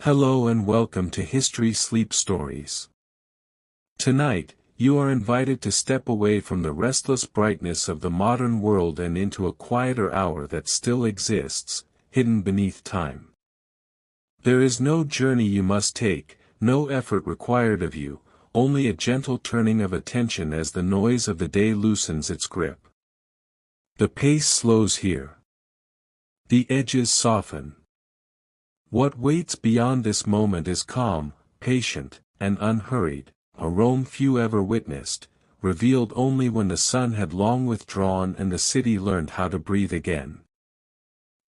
Hello and welcome to History Sleep Stories. Tonight, you are invited to step away from the restless brightness of the modern world and into a quieter hour that still exists, hidden beneath time. There is no journey you must take, no effort required of you, only a gentle turning of attention as the noise of the day loosens its grip. The pace slows here. The edges soften. What waits beyond this moment is calm, patient, and unhurried, a Rome few ever witnessed, revealed only when the sun had long withdrawn and the city learned how to breathe again.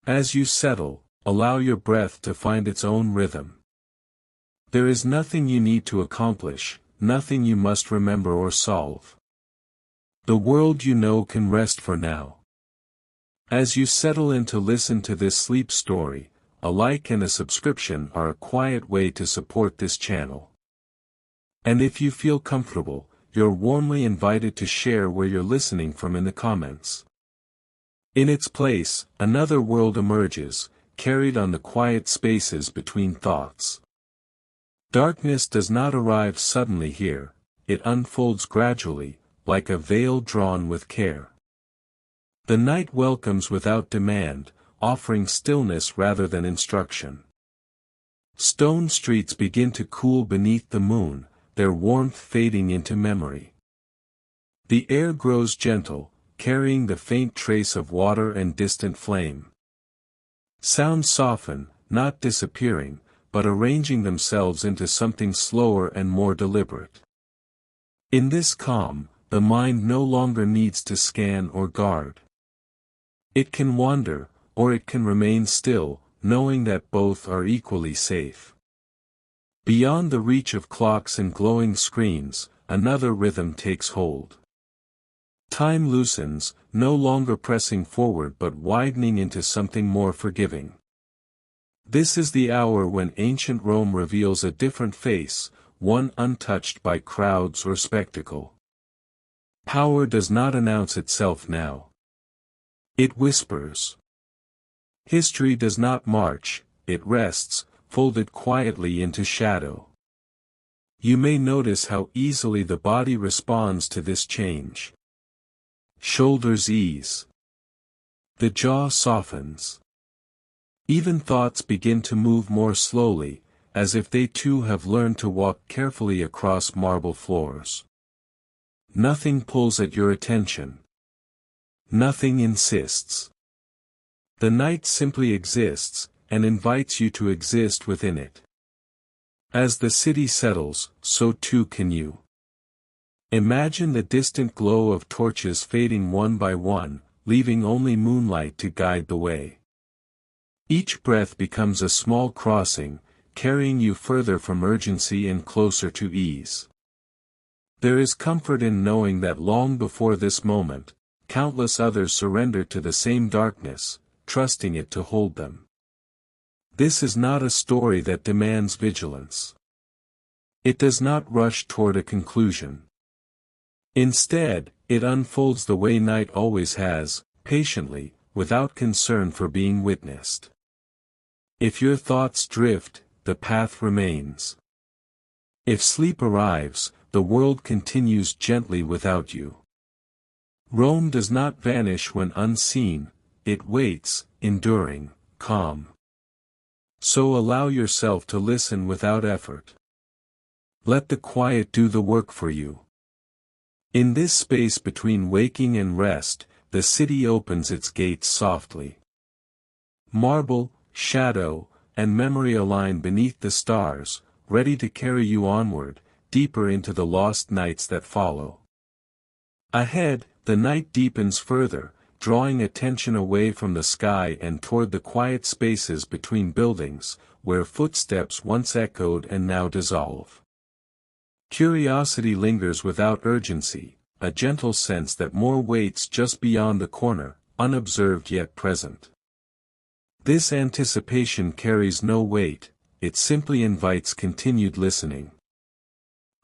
As you settle, allow your breath to find its own rhythm. There is nothing you need to accomplish, nothing you must remember or solve. The world you know can rest for now. As you settle in to listen to this sleep story, a like and a subscription are a quiet way to support this channel. And if you feel comfortable, you're warmly invited to share where you're listening from in the comments. In its place, another world emerges, carried on the quiet spaces between thoughts. Darkness does not arrive suddenly here, it unfolds gradually, like a veil drawn with care. The night welcomes without demand, offering stillness rather than instruction. Stone streets begin to cool beneath the moon, their warmth fading into memory. The air grows gentle, carrying the faint trace of water and distant flame. Sounds soften, not disappearing, but arranging themselves into something slower and more deliberate. In this calm, the mind no longer needs to scan or guard. It can wander, or it can remain still, knowing that both are equally safe. Beyond the reach of clocks and glowing screens, another rhythm takes hold. Time loosens, no longer pressing forward but widening into something more forgiving. This is the hour when ancient Rome reveals a different face, one untouched by crowds or spectacle. Power does not announce itself now. It whispers. History does not march, it rests, folded quietly into shadow. You may notice how easily the body responds to this change. Shoulders ease. The jaw softens. Even thoughts begin to move more slowly, as if they too have learned to walk carefully across marble floors. Nothing pulls at your attention. Nothing insists. The night simply exists, and invites you to exist within it. As the city settles, so too can you. Imagine the distant glow of torches fading one by one, leaving only moonlight to guide the way. Each breath becomes a small crossing, carrying you further from urgency and closer to ease. There is comfort in knowing that long before this moment, countless others surrendered to the same darkness, trusting it to hold them. This is not a story that demands vigilance. It does not rush toward a conclusion. Instead, it unfolds the way night always has, patiently, without concern for being witnessed. If your thoughts drift, the path remains. If sleep arrives, the world continues gently without you. Rome does not vanish when unseen, it waits, enduring, calm. So allow yourself to listen without effort. Let the quiet do the work for you. In this space between waking and rest, the city opens its gates softly. Marble, shadow, and memory align beneath the stars, ready to carry you onward, deeper into the lost nights that follow. Ahead, the night deepens further, drawing attention away from the sky and toward the quiet spaces between buildings, where footsteps once echoed and now dissolve. Curiosity lingers without urgency, a gentle sense that more waits just beyond the corner, unobserved yet present. This anticipation carries no weight, it simply invites continued listening.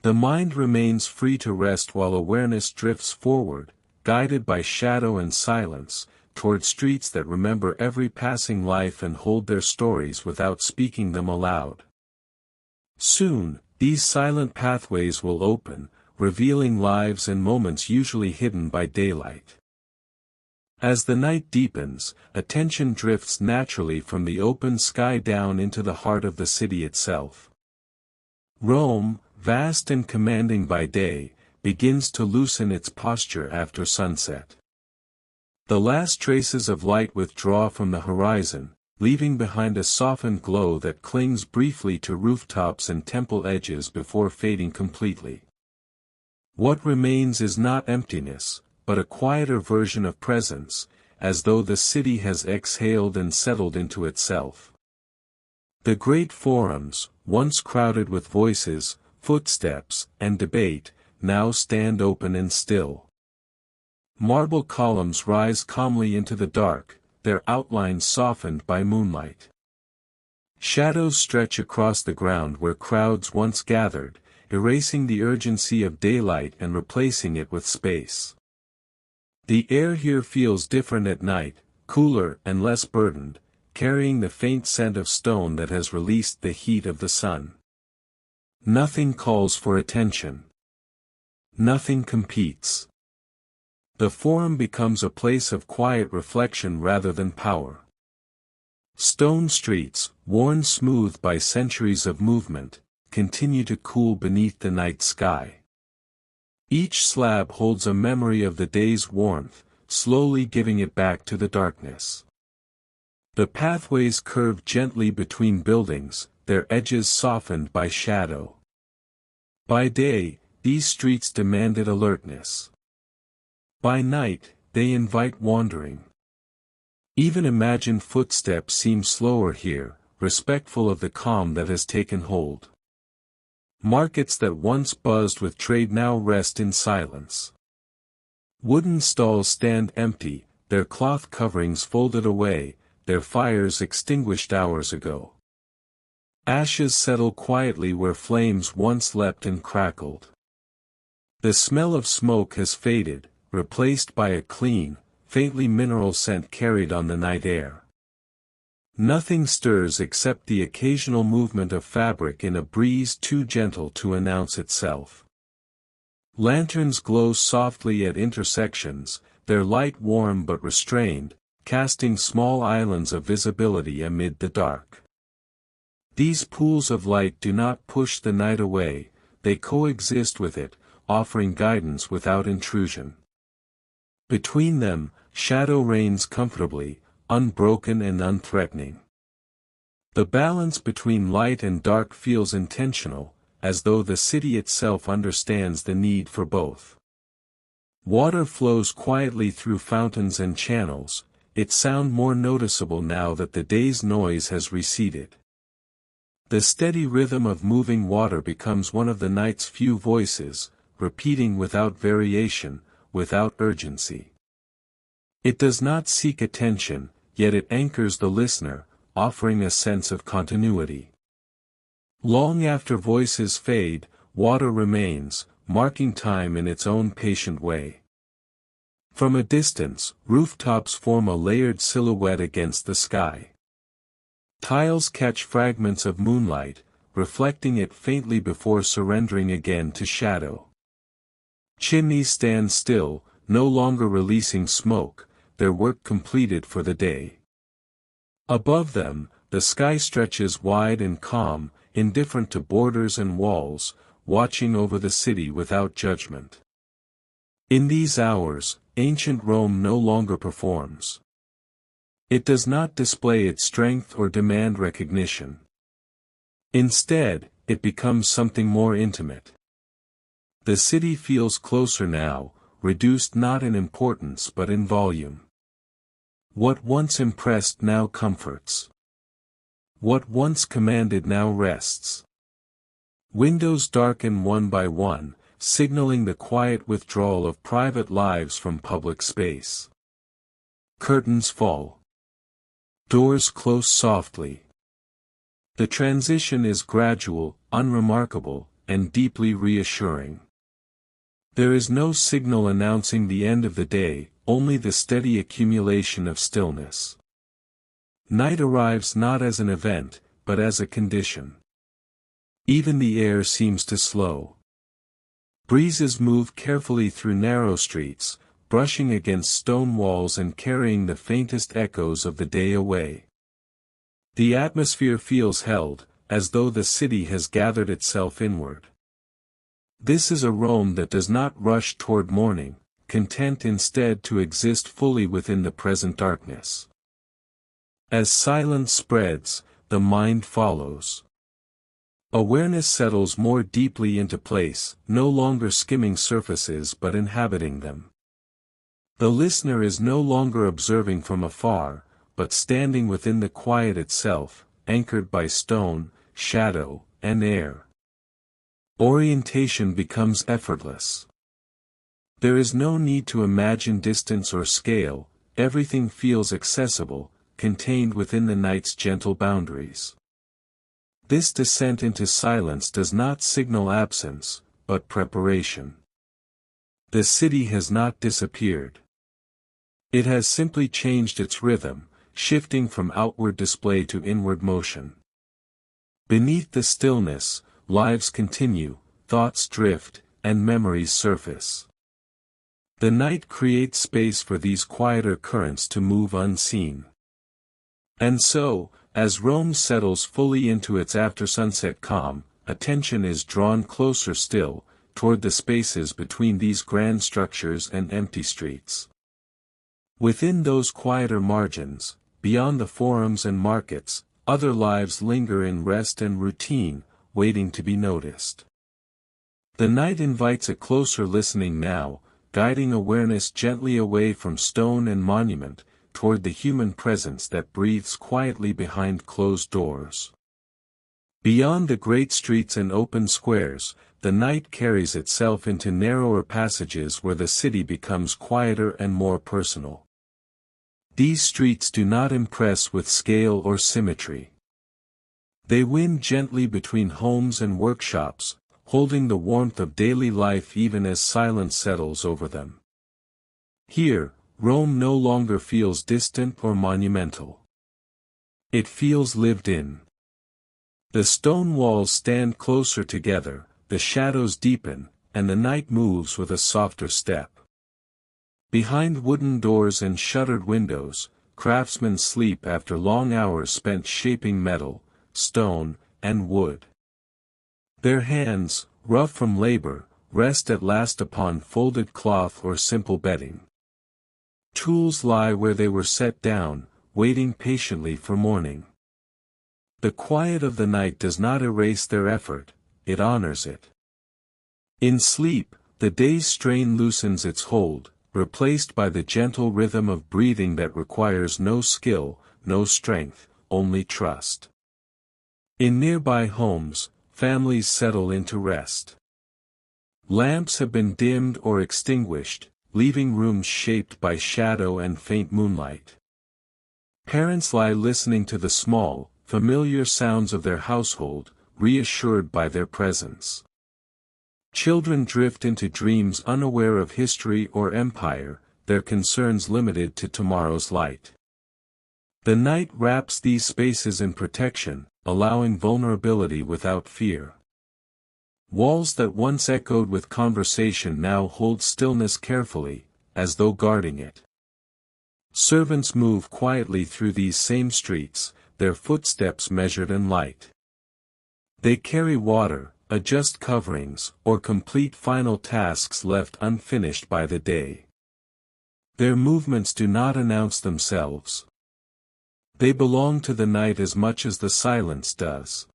The mind remains free to rest while awareness drifts forward, guided by shadow and silence, toward streets that remember every passing life and hold their stories without speaking them aloud. Soon, these silent pathways will open, revealing lives and moments usually hidden by daylight. As the night deepens, attention drifts naturally from the open sky down into the heart of the city itself. Rome, vast and commanding by day, begins to loosen its posture after sunset. The last traces of light withdraw from the horizon, leaving behind a softened glow that clings briefly to rooftops and temple edges before fading completely. What remains is not emptiness, but a quieter version of presence, as though the city has exhaled and settled into itself. The great forums, once crowded with voices, footsteps, and debate, now stand open and still. Marble columns rise calmly into the dark, their outlines softened by moonlight. Shadows stretch across the ground where crowds once gathered, erasing the urgency of daylight and replacing it with space. The air here feels different at night, cooler and less burdened, carrying the faint scent of stone that has released the heat of the sun. Nothing calls for attention. Nothing competes. The forum becomes a place of quiet reflection rather than power. Stone streets, worn smooth by centuries of movement, continue to cool beneath the night sky. Each slab holds a memory of the day's warmth, slowly giving it back to the darkness. The pathways curve gently between buildings, their edges softened by shadow. By day, these streets demanded alertness. By night, they invite wandering. Even imagined footsteps seem slower here, respectful of the calm that has taken hold. Markets that once buzzed with trade now rest in silence. Wooden stalls stand empty, their cloth coverings folded away, their fires extinguished hours ago. Ashes settle quietly where flames once leapt and crackled. The smell of smoke has faded, replaced by a clean, faintly mineral scent carried on the night air. Nothing stirs except the occasional movement of fabric in a breeze too gentle to announce itself. Lanterns glow softly at intersections, their light warm but restrained, casting small islands of visibility amid the dark. These pools of light do not push the night away, they coexist with it, offering guidance without intrusion. Between them, shadow reigns comfortably, unbroken and unthreatening. The balance between light and dark feels intentional, as though the city itself understands the need for both. Water flows quietly through fountains and channels, its sound more noticeable now that the day's noise has receded. The steady rhythm of moving water becomes one of the night's few voices, repeating without variation, without urgency. It does not seek attention, yet it anchors the listener, offering a sense of continuity. Long after voices fade, water remains, marking time in its own patient way. From a distance, rooftops form a layered silhouette against the sky. Tiles catch fragments of moonlight, reflecting it faintly before surrendering again to shadow. Chimneys stand still, no longer releasing smoke, their work completed for the day. Above them, the sky stretches wide and calm, indifferent to borders and walls, watching over the city without judgment. In these hours, ancient Rome no longer performs. It does not display its strength or demand recognition. Instead, it becomes something more intimate. The city feels closer now, reduced not in importance but in volume. What once impressed now comforts. What once commanded now rests. Windows darken one by one, signaling the quiet withdrawal of private lives from public space. Curtains fall. Doors close softly. The transition is gradual, unremarkable, and deeply reassuring. There is no signal announcing the end of the day, only the steady accumulation of stillness. Night arrives not as an event, but as a condition. Even the air seems to slow. Breezes move carefully through narrow streets, brushing against stone walls and carrying the faintest echoes of the day away. The atmosphere feels held, as though the city has gathered itself inward. This is a Rome that does not rush toward morning, content instead to exist fully within the present darkness. As silence spreads, the mind follows. Awareness settles more deeply into place, no longer skimming surfaces but inhabiting them. The listener is no longer observing from afar, but standing within the quiet itself, anchored by stone, shadow, and air. Orientation becomes effortless. There is no need to imagine distance or scale, everything feels accessible, contained within the night's gentle boundaries. This descent into silence does not signal absence, but preparation. The city has not disappeared. It has simply changed its rhythm, shifting from outward display to inward motion. Beneath the stillness, lives continue, thoughts drift, and memories surface. The night creates space for these quieter currents to move unseen. And so, as Rome settles fully into its after-sunset calm, attention is drawn closer still, toward the spaces between these grand structures and empty streets. Within those quieter margins, beyond the forums and markets, other lives linger in rest and routine, waiting to be noticed. The night invites a closer listening now, guiding awareness gently away from stone and monument, toward the human presence that breathes quietly behind closed doors. Beyond the great streets and open squares, the night carries itself into narrower passages where the city becomes quieter and more personal. These streets do not impress with scale or symmetry. They wind gently between homes and workshops, holding the warmth of daily life even as silence settles over them. Here, Rome no longer feels distant or monumental. It feels lived in. The stone walls stand closer together, the shadows deepen, and the night moves with a softer step. Behind wooden doors and shuttered windows, craftsmen sleep after long hours spent shaping metal, stone, and wood. Their hands, rough from labor, rest at last upon folded cloth or simple bedding. Tools lie where they were set down, waiting patiently for morning. The quiet of the night does not erase their effort, it honors it. In sleep, the day's strain loosens its hold, replaced by the gentle rhythm of breathing that requires no skill, no strength, only trust. In nearby homes, families settle into rest. Lamps have been dimmed or extinguished, leaving rooms shaped by shadow and faint moonlight. Parents lie listening to the small, familiar sounds of their household, reassured by their presence. Children drift into dreams unaware of history or empire, their concerns limited to tomorrow's light. The night wraps these spaces in protection, allowing vulnerability without fear. Walls that once echoed with conversation now hold stillness carefully, as though guarding it. Servants move quietly through these same streets, their footsteps measured and light. They carry water, adjust coverings, or complete final tasks left unfinished by the day. Their movements do not announce themselves. They belong to the night as much as the silence does.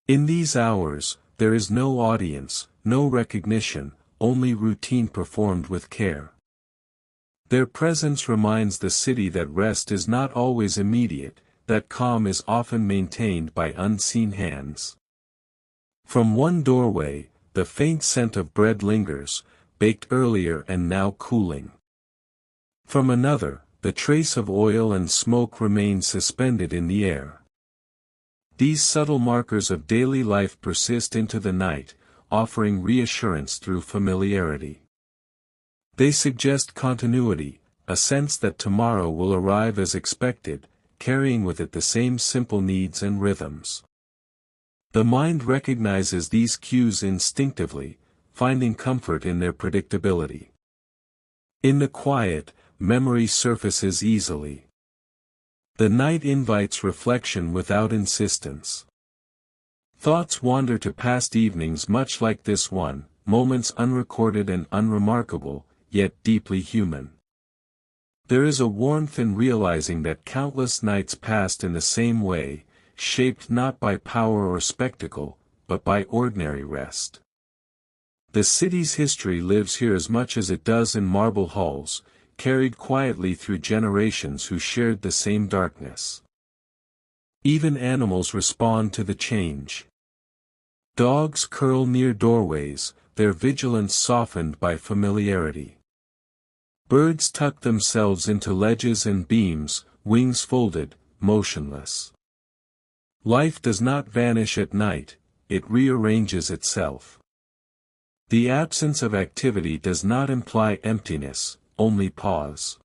In these hours, there is no audience, no recognition, only routine performed with care. Their presence reminds the city that rest is not always immediate, that calm is often maintained by unseen hands. From one doorway, the faint scent of bread lingers, baked earlier and now cooling. From another, the trace of oil and smoke remains suspended in the air. These subtle markers of daily life persist into the night, offering reassurance through familiarity. They suggest continuity, a sense that tomorrow will arrive as expected, carrying with it the same simple needs and rhythms. The mind recognizes these cues instinctively, finding comfort in their predictability. In the quiet, memory surfaces easily. The night invites reflection without insistence. Thoughts wander to past evenings much like this one, moments unrecorded and unremarkable, yet deeply human. There is a warmth in realizing that countless nights passed in the same way, shaped not by power or spectacle, but by ordinary rest. The city's history lives here as much as it does in marble halls, carried quietly through generations who shared the same darkness. Even animals respond to the change. Dogs curl near doorways, their vigilance softened by familiarity. Birds tuck themselves into ledges and beams, wings folded, motionless. Life does not vanish at night, it rearranges itself. The absence of activity does not imply emptiness, only pause.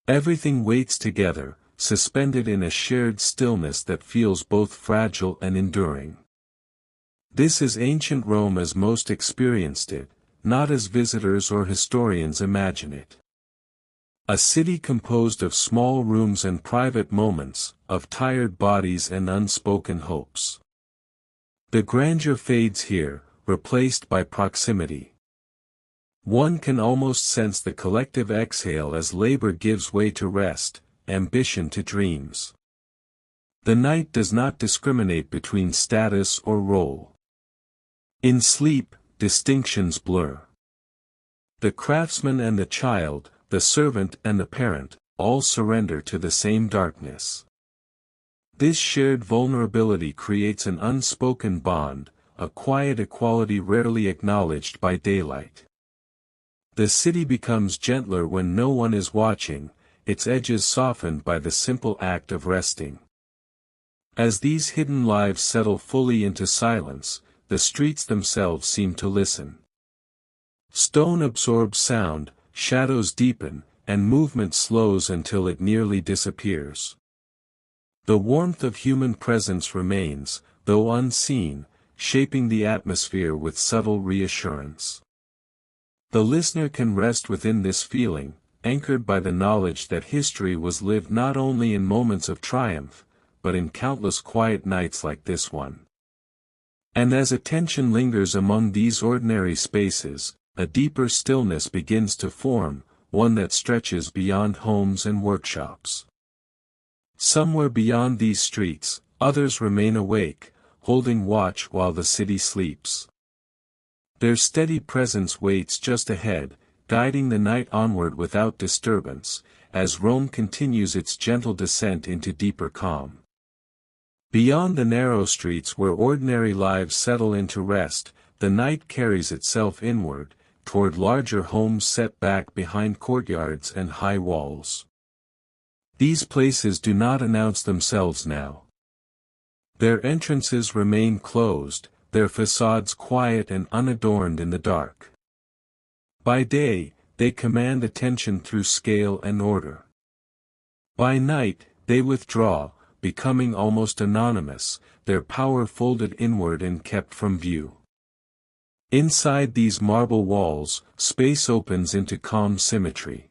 Everything waits together, suspended in a shared stillness that feels both fragile and enduring. This is ancient Rome as most experienced it, not as visitors or historians imagine it. A city composed of small rooms and private moments, of tired bodies and unspoken hopes. The grandeur fades here, replaced by proximity. One can almost sense the collective exhale as labor gives way to rest, ambition to dreams. The night does not discriminate between status or role. In sleep, distinctions blur. The craftsman and the child, the servant and the parent, all surrender to the same darkness. This shared vulnerability creates an unspoken bond, a quiet equality rarely acknowledged by daylight. The city becomes gentler when no one is watching, its edges softened by the simple act of resting. As these hidden lives settle fully into silence, the streets themselves seem to listen. Stone absorbs sound, shadows deepen, and movement slows until it nearly disappears. The warmth of human presence remains, though unseen, shaping the atmosphere with subtle reassurance. The listener can rest within this feeling, anchored by the knowledge that history was lived not only in moments of triumph, but in countless quiet nights like this one. And as attention lingers among these ordinary spaces, a deeper stillness begins to form, one that stretches beyond homes and workshops. Somewhere beyond these streets, others remain awake, holding watch while the city sleeps. Their steady presence waits just ahead, guiding the night onward without disturbance, as Rome continues its gentle descent into deeper calm. Beyond the narrow streets where ordinary lives settle into rest, the night carries itself inward, toward larger homes set back behind courtyards and high walls. These places do not announce themselves now. Their entrances remain closed, their facades quiet and unadorned in the dark. By day, they command attention through scale and order. By night, they withdraw, becoming almost anonymous, their power folded inward and kept from view. Inside these marble walls, space opens into calm symmetry.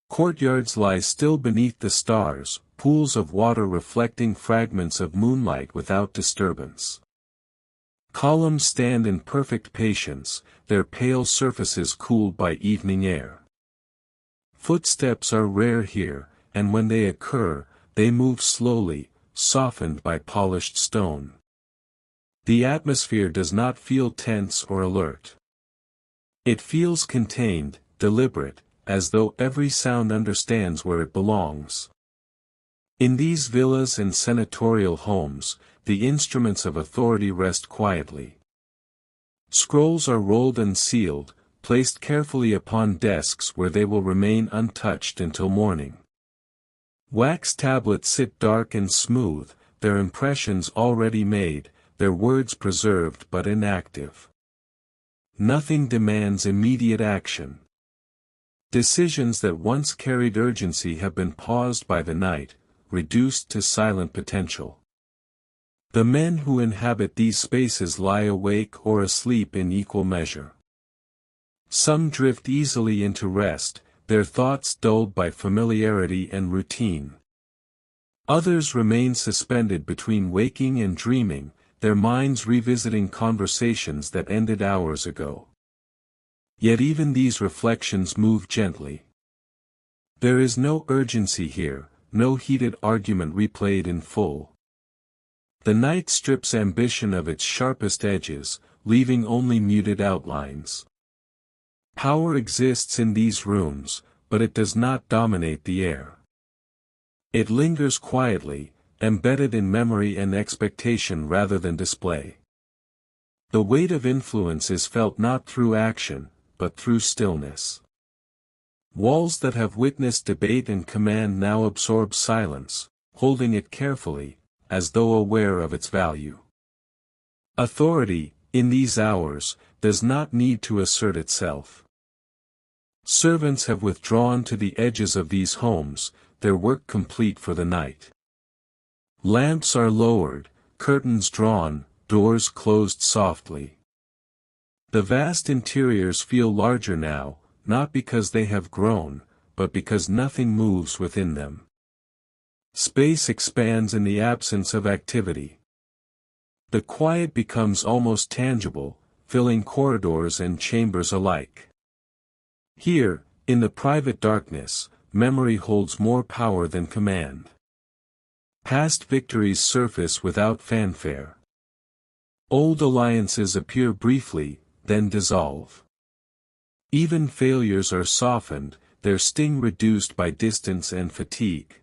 Courtyards lie still beneath the stars, pools of water reflecting fragments of moonlight without disturbance. Columns stand in perfect patience, their pale surfaces cooled by evening air. Footsteps are rare here, and when they occur, they move slowly, softened by polished stone. The atmosphere does not feel tense or alert. It feels contained, deliberate, as though every sound understands where it belongs. In these villas and senatorial homes, the instruments of authority rest quietly. Scrolls are rolled and sealed, placed carefully upon desks where they will remain untouched until morning. Wax tablets sit dark and smooth, their impressions already made, their words preserved but inactive. Nothing demands immediate action. Decisions that once carried urgency have been paused by the night, reduced to silent potential. The men who inhabit these spaces lie awake or asleep in equal measure. Some drift easily into rest, their thoughts dulled by familiarity and routine. Others remain suspended between waking and dreaming, their minds revisiting conversations that ended hours ago. Yet even these reflections move gently. There is no urgency here, no heated argument replayed in full. The night strips ambition of its sharpest edges, leaving only muted outlines. Power exists in these rooms, but it does not dominate the air. It lingers quietly, embedded in memory and expectation rather than display. The weight of influence is felt not through action, but through stillness. Walls that have witnessed debate and command now absorb silence, holding it carefully, as though aware of its value. Authority, in these hours, does not need to assert itself. Servants have withdrawn to the edges of these homes, their work complete for the night. Lamps are lowered, curtains drawn, doors closed softly. The vast interiors feel larger now, not because they have grown, but because nothing moves within them. Space expands in the absence of activity. The quiet becomes almost tangible, filling corridors and chambers alike. Here, in the private darkness, memory holds more power than command. Past victories surface without fanfare. Old alliances appear briefly, then dissolve. Even failures are softened, their sting reduced by distance and fatigue.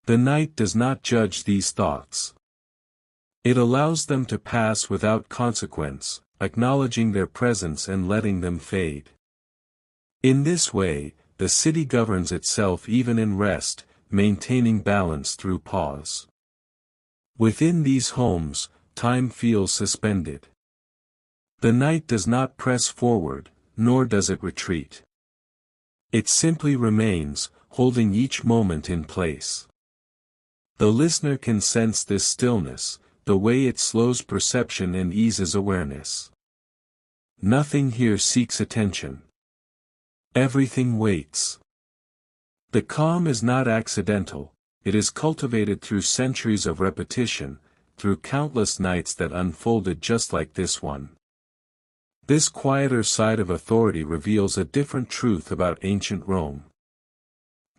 The night does not judge these thoughts. It allows them to pass without consequence, acknowledging their presence and letting them fade. In this way, the city governs itself even in rest, maintaining balance through pause. Within these homes, time feels suspended. The night does not press forward, nor does it retreat. It simply remains, holding each moment in place. The listener can sense this stillness, the way it slows perception and eases awareness. Nothing here seeks attention. Everything waits. The calm is not accidental, it is cultivated through centuries of repetition, through countless nights that unfolded just like this one. This quieter side of authority reveals a different truth about ancient Rome.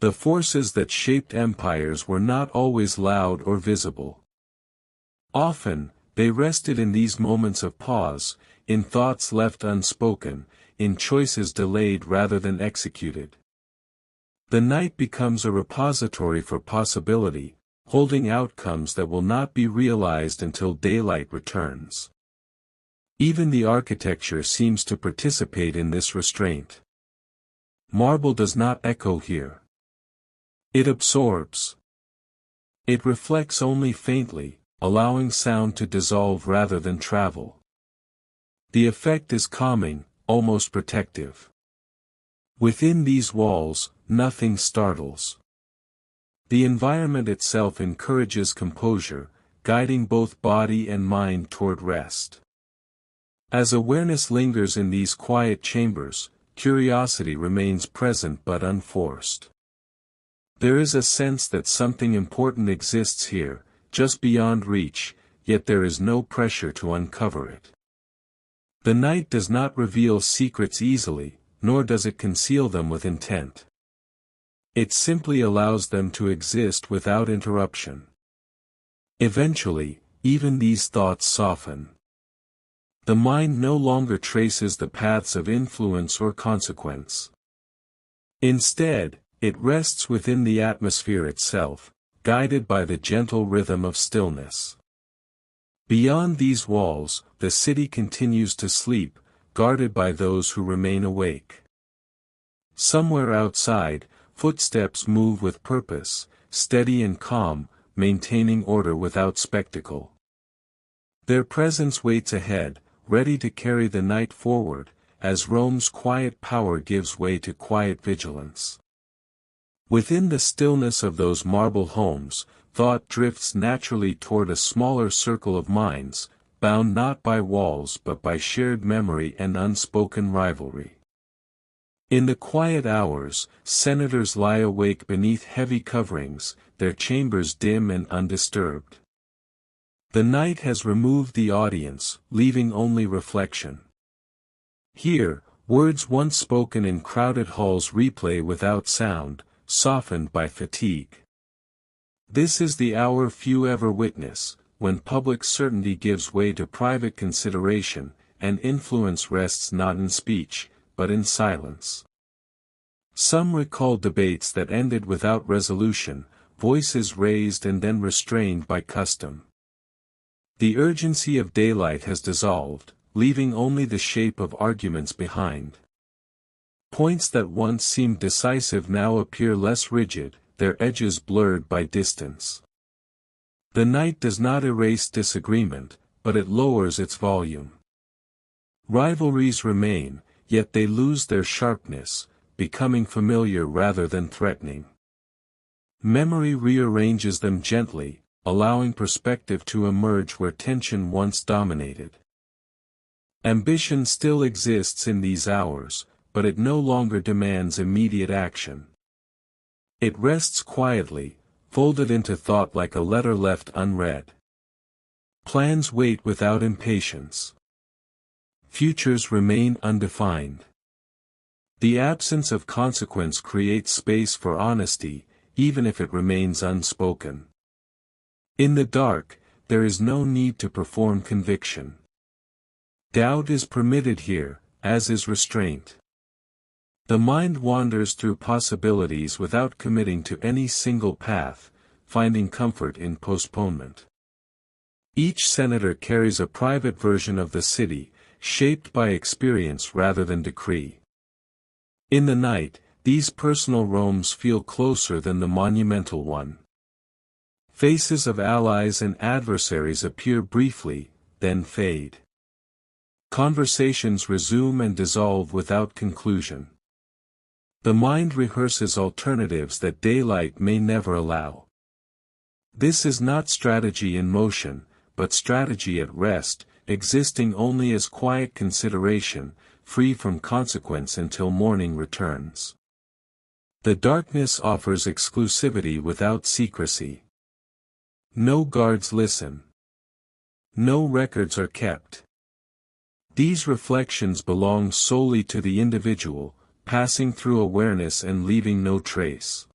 The forces that shaped empires were not always loud or visible. Often, they rested in these moments of pause, in thoughts left unspoken, in choices delayed rather than executed. The night becomes a repository for possibility, holding outcomes that will not be realized until daylight returns. Even the architecture seems to participate in this restraint. Marble does not echo here. It absorbs. It reflects only faintly, allowing sound to dissolve rather than travel. The effect is calming, almost protective. Within these walls, nothing startles. The environment itself encourages composure, guiding both body and mind toward rest. As awareness lingers in these quiet chambers, curiosity remains present but unforced. There is a sense that something important exists here, just beyond reach, yet there is no pressure to uncover it. The night does not reveal secrets easily, nor does it conceal them with intent. It simply allows them to exist without interruption. Eventually, even these thoughts soften. The mind no longer traces the paths of influence or consequence. Instead, it rests within the atmosphere itself, guided by the gentle rhythm of stillness. Beyond these walls, the city continues to sleep, guarded by those who remain awake. Somewhere outside, footsteps move with purpose, steady and calm, maintaining order without spectacle. Their presence waits ahead, ready to carry the night forward, as Rome's quiet power gives way to quiet vigilance. Within the stillness of those marble homes, thought drifts naturally toward a smaller circle of minds, bound not by walls but by shared memory and unspoken rivalry. In the quiet hours, senators lie awake beneath heavy coverings, their chambers dim and undisturbed. The night has removed the audience, leaving only reflection. Here, words once spoken in crowded halls replay without sound, softened by fatigue. This is the hour few ever witness, when public certainty gives way to private consideration, and influence rests not in speech, but in silence. Some recall debates that ended without resolution, voices raised and then restrained by custom. The urgency of daylight has dissolved, leaving only the shape of arguments behind. Points that once seemed decisive now appear less rigid, their edges blurred by distance. The night does not erase disagreement, but it lowers its volume. Rivalries remain, yet they lose their sharpness, becoming familiar rather than threatening. Memory rearranges them gently, allowing perspective to emerge where tension once dominated. Ambition still exists in these hours, but it no longer demands immediate action. It rests quietly, folded into thought like a letter left unread. Plans wait without impatience. Futures remain undefined. The absence of consequence creates space for honesty, even if it remains unspoken. In the dark, there is no need to perform conviction. Doubt is permitted here, as is restraint. The mind wanders through possibilities without committing to any single path, finding comfort in postponement. Each senator carries a private version of the city, shaped by experience rather than decree. In the night, these personal roams feel closer than the monumental one. Faces of allies and adversaries appear briefly, then fade. Conversations resume and dissolve without conclusion. The mind rehearses alternatives that daylight may never allow. This is not strategy in motion, but strategy at rest, existing only as quiet consideration, free from consequence until morning returns. The darkness offers exclusivity without secrecy. No guards listen. No records are kept. These reflections belong solely to the individual, passing through awareness and leaving no trace.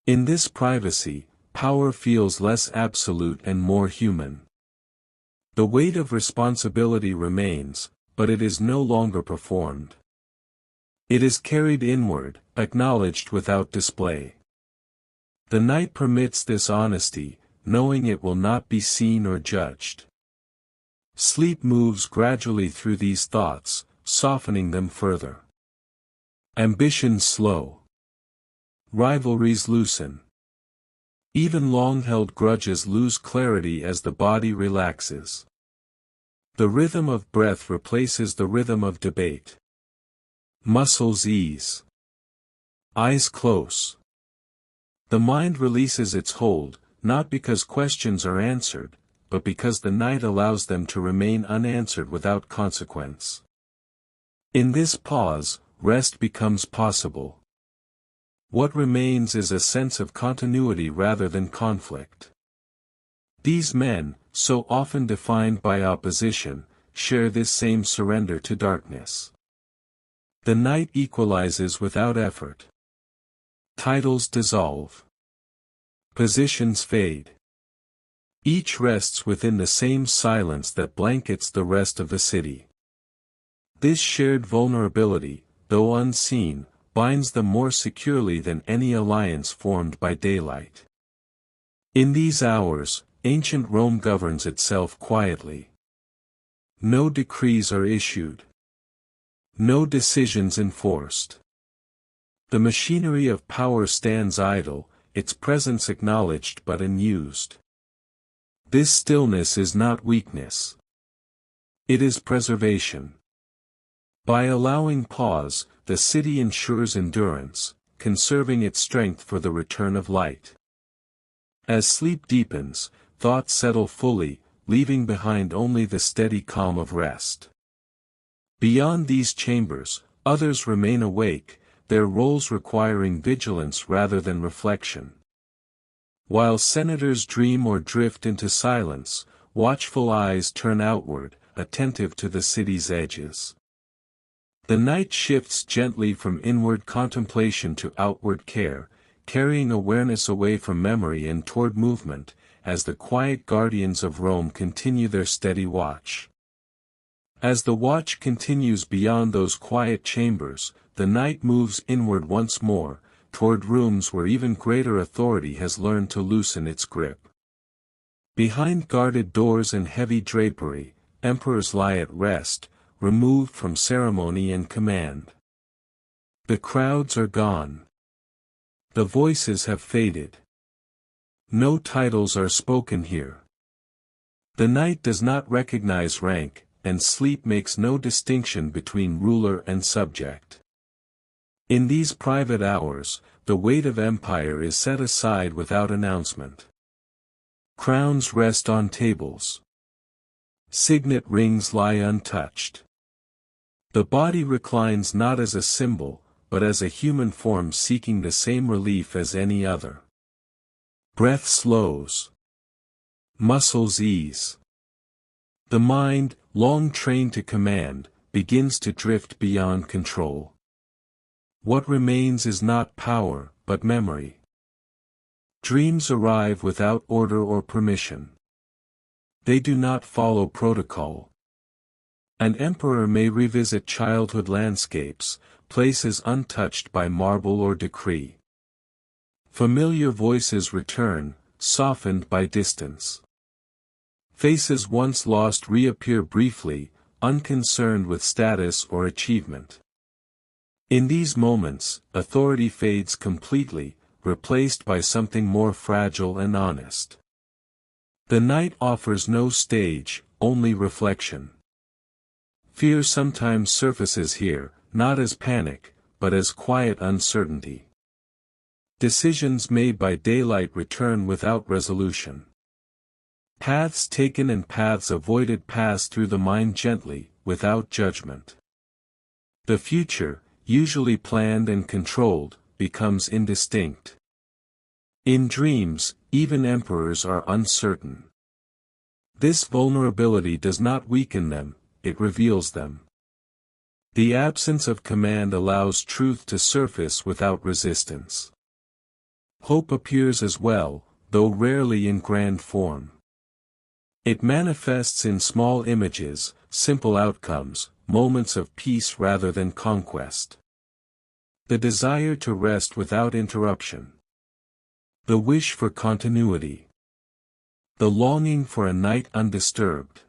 In this privacy, power feels less absolute and more human. The weight of responsibility remains, but it is no longer performed. It is carried inward, acknowledged without display. The night permits this honesty, knowing it will not be seen or judged. Sleep moves gradually through these thoughts, softening them further. Ambitions slow. Rivalries loosen. Even long-held grudges lose clarity as the body relaxes. The rhythm of breath replaces the rhythm of debate. Muscles ease. Eyes close. The mind releases its hold, not because questions are answered, but because the night allows them to remain unanswered without consequence. In this pause, rest becomes possible. What remains is a sense of continuity rather than conflict. These men, so often defined by opposition, share this same surrender to darkness. The night equalizes without effort. Titles dissolve. Positions fade. Each rests within the same silence that blankets the rest of the city. This shared vulnerability, though unseen, binds them more securely than any alliance formed by daylight. In these hours, ancient Rome governs itself quietly. No decrees are issued. No decisions enforced. The machinery of power stands idle, its presence acknowledged but unused. This stillness is not weakness. It is preservation. By allowing pause, the city ensures endurance, conserving its strength for the return of light. As sleep deepens, thoughts settle fully, leaving behind only the steady calm of rest. Beyond these chambers, others remain awake, their roles requiring vigilance rather than reflection. While senators dream or drift into silence, watchful eyes turn outward, attentive to the city's edges. The night shifts gently from inward contemplation to outward care, carrying awareness away from memory and toward movement, as the quiet guardians of Rome continue their steady watch. As the watch continues beyond those quiet chambers, the night moves inward once more, toward rooms where even greater authority has learned to loosen its grip. Behind guarded doors and heavy drapery, emperors lie at rest, removed from ceremony and command. The crowds are gone. The voices have faded. No titles are spoken here. The night does not recognize rank, and sleep makes no distinction between ruler and subject. In these private hours, the weight of empire is set aside without announcement. Crowns rest on tables. Signet rings lie untouched. The body reclines not as a symbol, but as a human form seeking the same relief as any other. Breath slows. Muscles ease. The mind, long trained to command, begins to drift beyond control. What remains is not power, but memory. Dreams arrive without order or permission. They do not follow protocol. An emperor may revisit childhood landscapes, places untouched by marble or decree. Familiar voices return, softened by distance. Faces once lost reappear briefly, unconcerned with status or achievement. In these moments, authority fades completely, replaced by something more fragile and honest. The night offers no stage, only reflection. Fear sometimes surfaces here, not as panic, but as quiet uncertainty. Decisions made by daylight return without resolution. Paths taken and paths avoided pass through the mind gently, without judgment. The future, usually planned and controlled, becomes indistinct. In dreams, even emperors are uncertain. This vulnerability does not weaken them, it reveals them. The absence of command allows truth to surface without resistance. Hope appears as well, though rarely in grand form. It manifests in small images, simple outcomes, moments of peace rather than conquest. The desire to rest without interruption. The wish for continuity. The longing for a night undisturbed.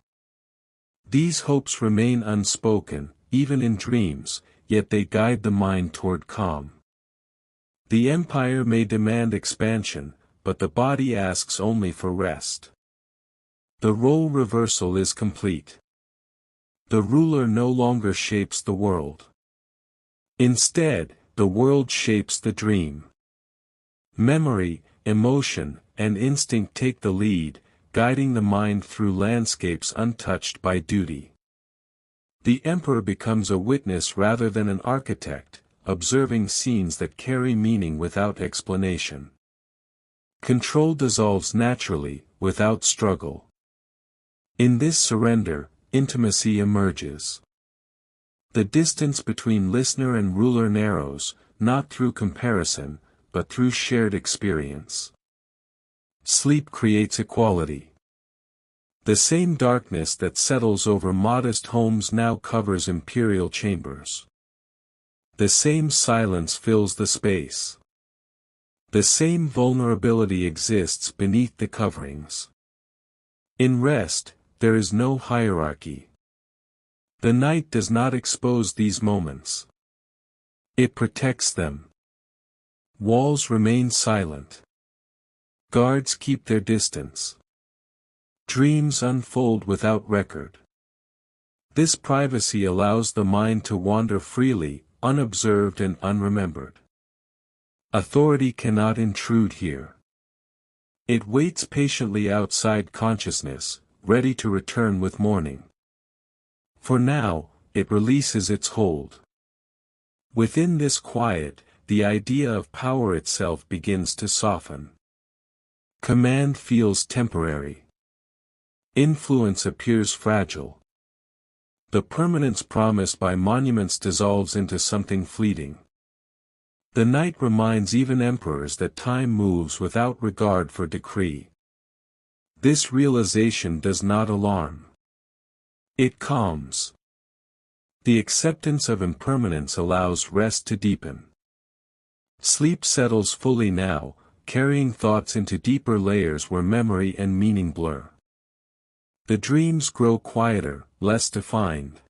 These hopes remain unspoken, even in dreams, yet they guide the mind toward calm. The empire may demand expansion, but the body asks only for rest. The role reversal is complete. The ruler no longer shapes the world. Instead, the world shapes the dream. Memory, emotion, and instinct take the lead, guiding the mind through landscapes untouched by duty. The emperor becomes a witness rather than an architect, observing scenes that carry meaning without explanation. Control dissolves naturally, without struggle. In this surrender, intimacy emerges. The distance between listener and ruler narrows, not through comparison, but through shared experience. Sleep creates equality. The same darkness that settles over modest homes now covers imperial chambers. The same silence fills the space. The same vulnerability exists beneath the coverings. In rest, there is no hierarchy. The night does not expose these moments. It protects them. Walls remain silent. Guards keep their distance. Dreams unfold without record. This privacy allows the mind to wander freely, unobserved and unremembered. Authority cannot intrude here. It waits patiently outside consciousness, ready to return with morning. For now, it releases its hold. Within this quiet, the idea of power itself begins to soften. Command feels temporary. Influence appears fragile. The permanence promised by monuments dissolves into something fleeting. The night reminds even emperors that time moves without regard for decree. This realization does not alarm. It calms. The acceptance of impermanence allows rest to deepen. Sleep settles fully now, carrying thoughts into deeper layers where memory and meaning blur. The dreams grow quieter, less defined.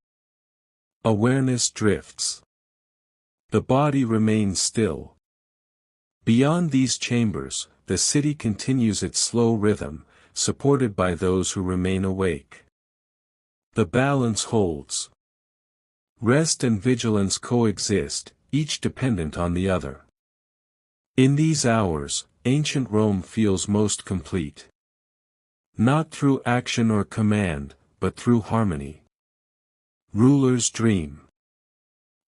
Awareness drifts. The body remains still. Beyond these chambers, the city continues its slow rhythm, supported by those who remain awake. The balance holds. Rest and vigilance coexist, each dependent on the other. In these hours, ancient Rome feels most complete. Not through action or command, but through harmony. Rulers dream.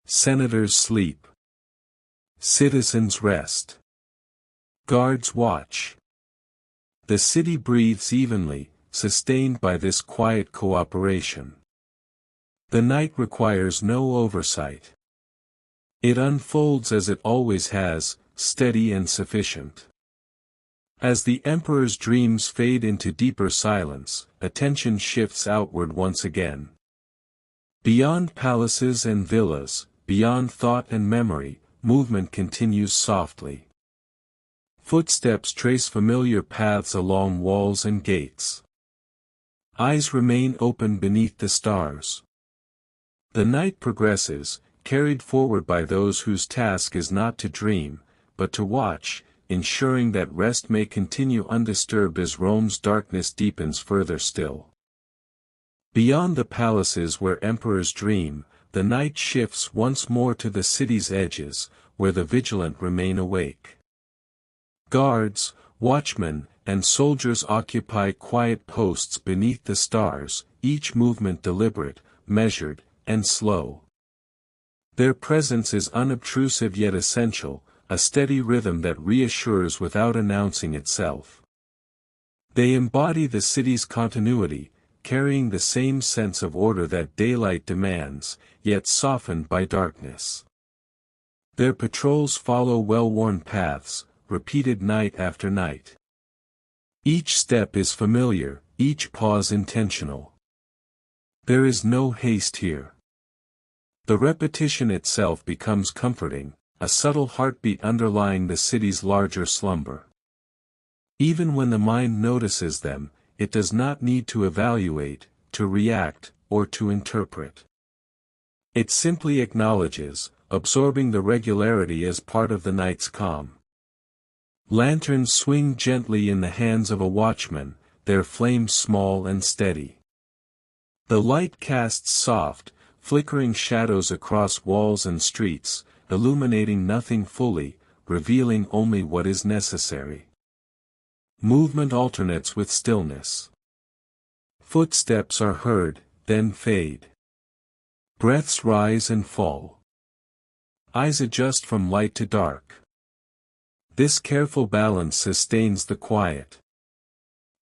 Senators sleep. Citizens rest. Guards watch. The city breathes evenly, sustained by this quiet cooperation. The night requires no oversight. It unfolds as it always has, steady and sufficient. As the emperor's dreams fade into deeper silence, attention shifts outward once again. Beyond palaces and villas, beyond thought and memory, movement continues softly. Footsteps trace familiar paths along walls and gates. Eyes remain open beneath the stars. The night progresses, carried forward by those whose task is not to dream, but to watch, ensuring that rest may continue undisturbed as Rome's darkness deepens further still. Beyond the palaces where emperors dream, the night shifts once more to the city's edges, where the vigilant remain awake. Guards, watchmen, and soldiers occupy quiet posts beneath the stars, each movement deliberate, measured, and slow. Their presence is unobtrusive yet essential, a steady rhythm that reassures without announcing itself. They embody the city's continuity, carrying the same sense of order that daylight demands, yet softened by darkness. Their patrols follow well-worn paths, repeated night after night. Each step is familiar, each pause intentional. There is no haste here. The repetition itself becomes comforting, a subtle heartbeat underlying the city's larger slumber. Even when the mind notices them, it does not need to evaluate, to react, or to interpret. It simply acknowledges, absorbing the regularity as part of the night's calm. Lanterns swing gently in the hands of a watchman, their flames small and steady. The light casts soft, flickering shadows across walls and streets, illuminating nothing fully, revealing only what is necessary. Movement alternates with stillness. Footsteps are heard, then fade. Breaths rise and fall. Eyes adjust from light to dark. This careful balance sustains the quiet.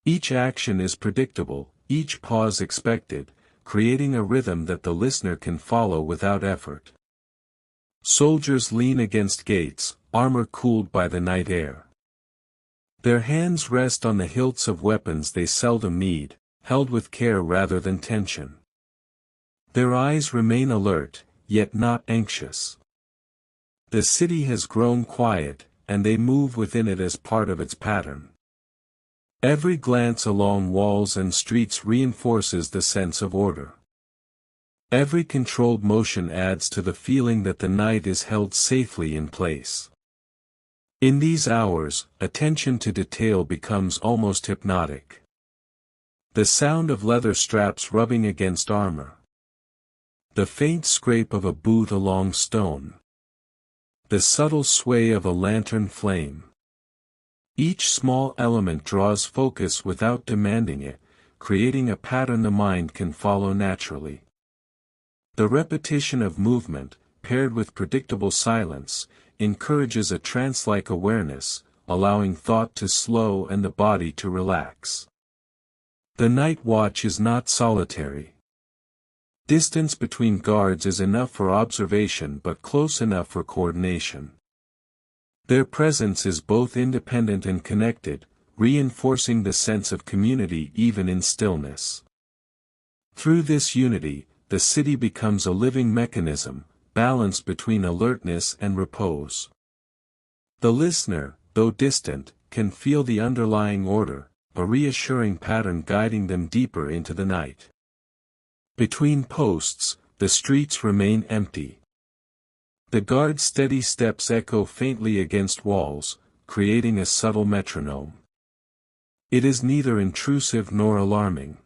Each action is predictable, each pause expected, creating a rhythm that the listener can follow without effort. Soldiers lean against gates, armor cooled by the night air. Their hands rest on the hilts of weapons they seldom need, held with care rather than tension. Their eyes remain alert, yet not anxious. The city has grown quiet, and they move within it as part of its pattern. Every glance along walls and streets reinforces the sense of order. Every controlled motion adds to the feeling that the night is held safely in place. In these hours, attention to detail becomes almost hypnotic. The sound of leather straps rubbing against armor. The faint scrape of a boot along stone. The subtle sway of a lantern flame. Each small element draws focus without demanding it, creating a pattern the mind can follow naturally. The repetition of movement, paired with predictable silence, encourages a trance-like awareness, allowing thought to slow and the body to relax. The night watch is not solitary. Distance between guards is enough for observation but close enough for coordination. Their presence is both independent and connected, reinforcing the sense of community even in stillness. Through this unity, the city becomes a living mechanism, balanced between alertness and repose. The listener, though distant, can feel the underlying order, a reassuring pattern guiding them deeper into the night. Between posts, the streets remain empty. The guard's steady steps echo faintly against walls, creating a subtle metronome. It is neither intrusive nor alarming.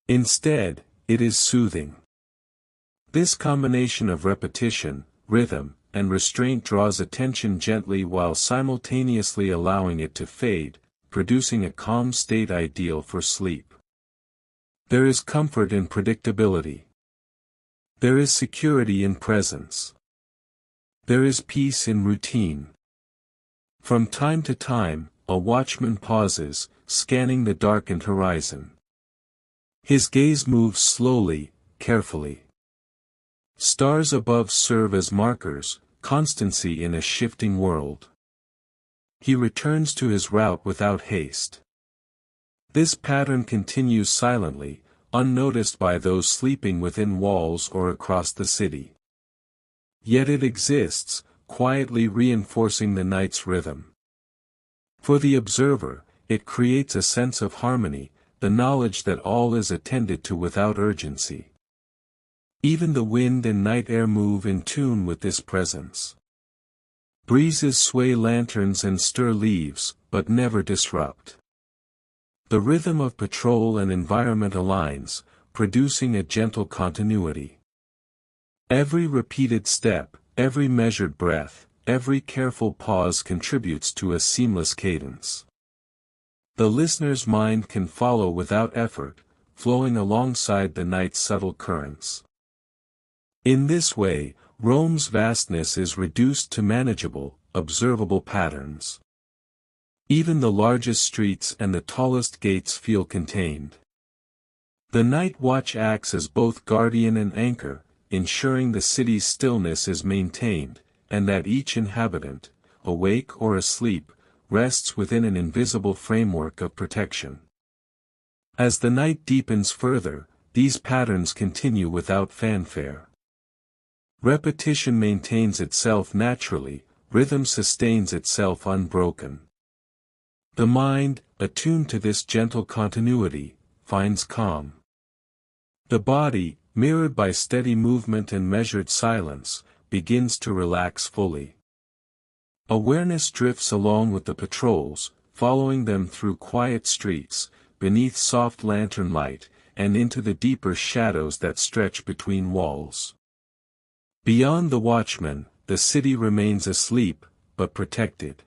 Instead, it is soothing. This combination of repetition, rhythm, and restraint draws attention gently while simultaneously allowing it to fade, producing a calm state ideal for sleep. There is comfort in predictability. There is security in presence. There is peace in routine. From time to time, a watchman pauses, scanning the darkened horizon. His gaze moves slowly, carefully. Stars above serve as markers, constancy in a shifting world. He returns to his route without haste. This pattern continues silently, unnoticed by those sleeping within walls or across the city. Yet it exists, quietly reinforcing the night's rhythm. For the observer, it creates a sense of harmony, the knowledge that all is attended to without urgency. Even the wind and night air move in tune with this presence. Breezes sway lanterns and stir leaves, but never disrupt. The rhythm of patrol and environment aligns, producing a gentle continuity. Every repeated step, every measured breath, every careful pause contributes to a seamless cadence. The listener's mind can follow without effort, flowing alongside the night's subtle currents. In this way, Rome's vastness is reduced to manageable, observable patterns. Even the largest streets and the tallest gates feel contained. The night watch acts as both guardian and anchor, ensuring the city's stillness is maintained, and that each inhabitant, awake or asleep, rests within an invisible framework of protection. As the night deepens further, these patterns continue without fanfare. Repetition maintains itself naturally, rhythm sustains itself unbroken. The mind, attuned to this gentle continuity, finds calm. The body, mirrored by steady movement and measured silence, begins to relax fully. Awareness drifts along with the patrols, following them through quiet streets, beneath soft lantern light, and into the deeper shadows that stretch between walls. Beyond the watchman, the city remains asleep, but protected.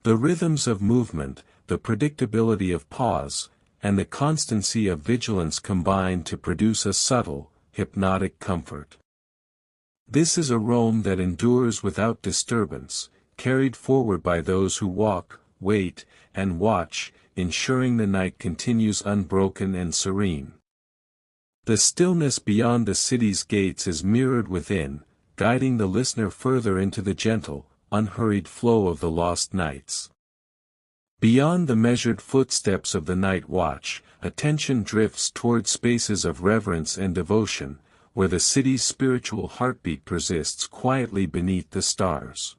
The rhythms of movement, the predictability of pause, and the constancy of vigilance combine to produce a subtle, hypnotic comfort. This is a Rome that endures without disturbance, carried forward by those who walk, wait, and watch, ensuring the night continues unbroken and serene. The stillness beyond the city's gates is mirrored within, guiding the listener further into the gentle, unhurried flow of the lost nights. Beyond the measured footsteps of the night watch, attention drifts toward spaces of reverence and devotion, where the city's spiritual heartbeat persists quietly beneath the stars.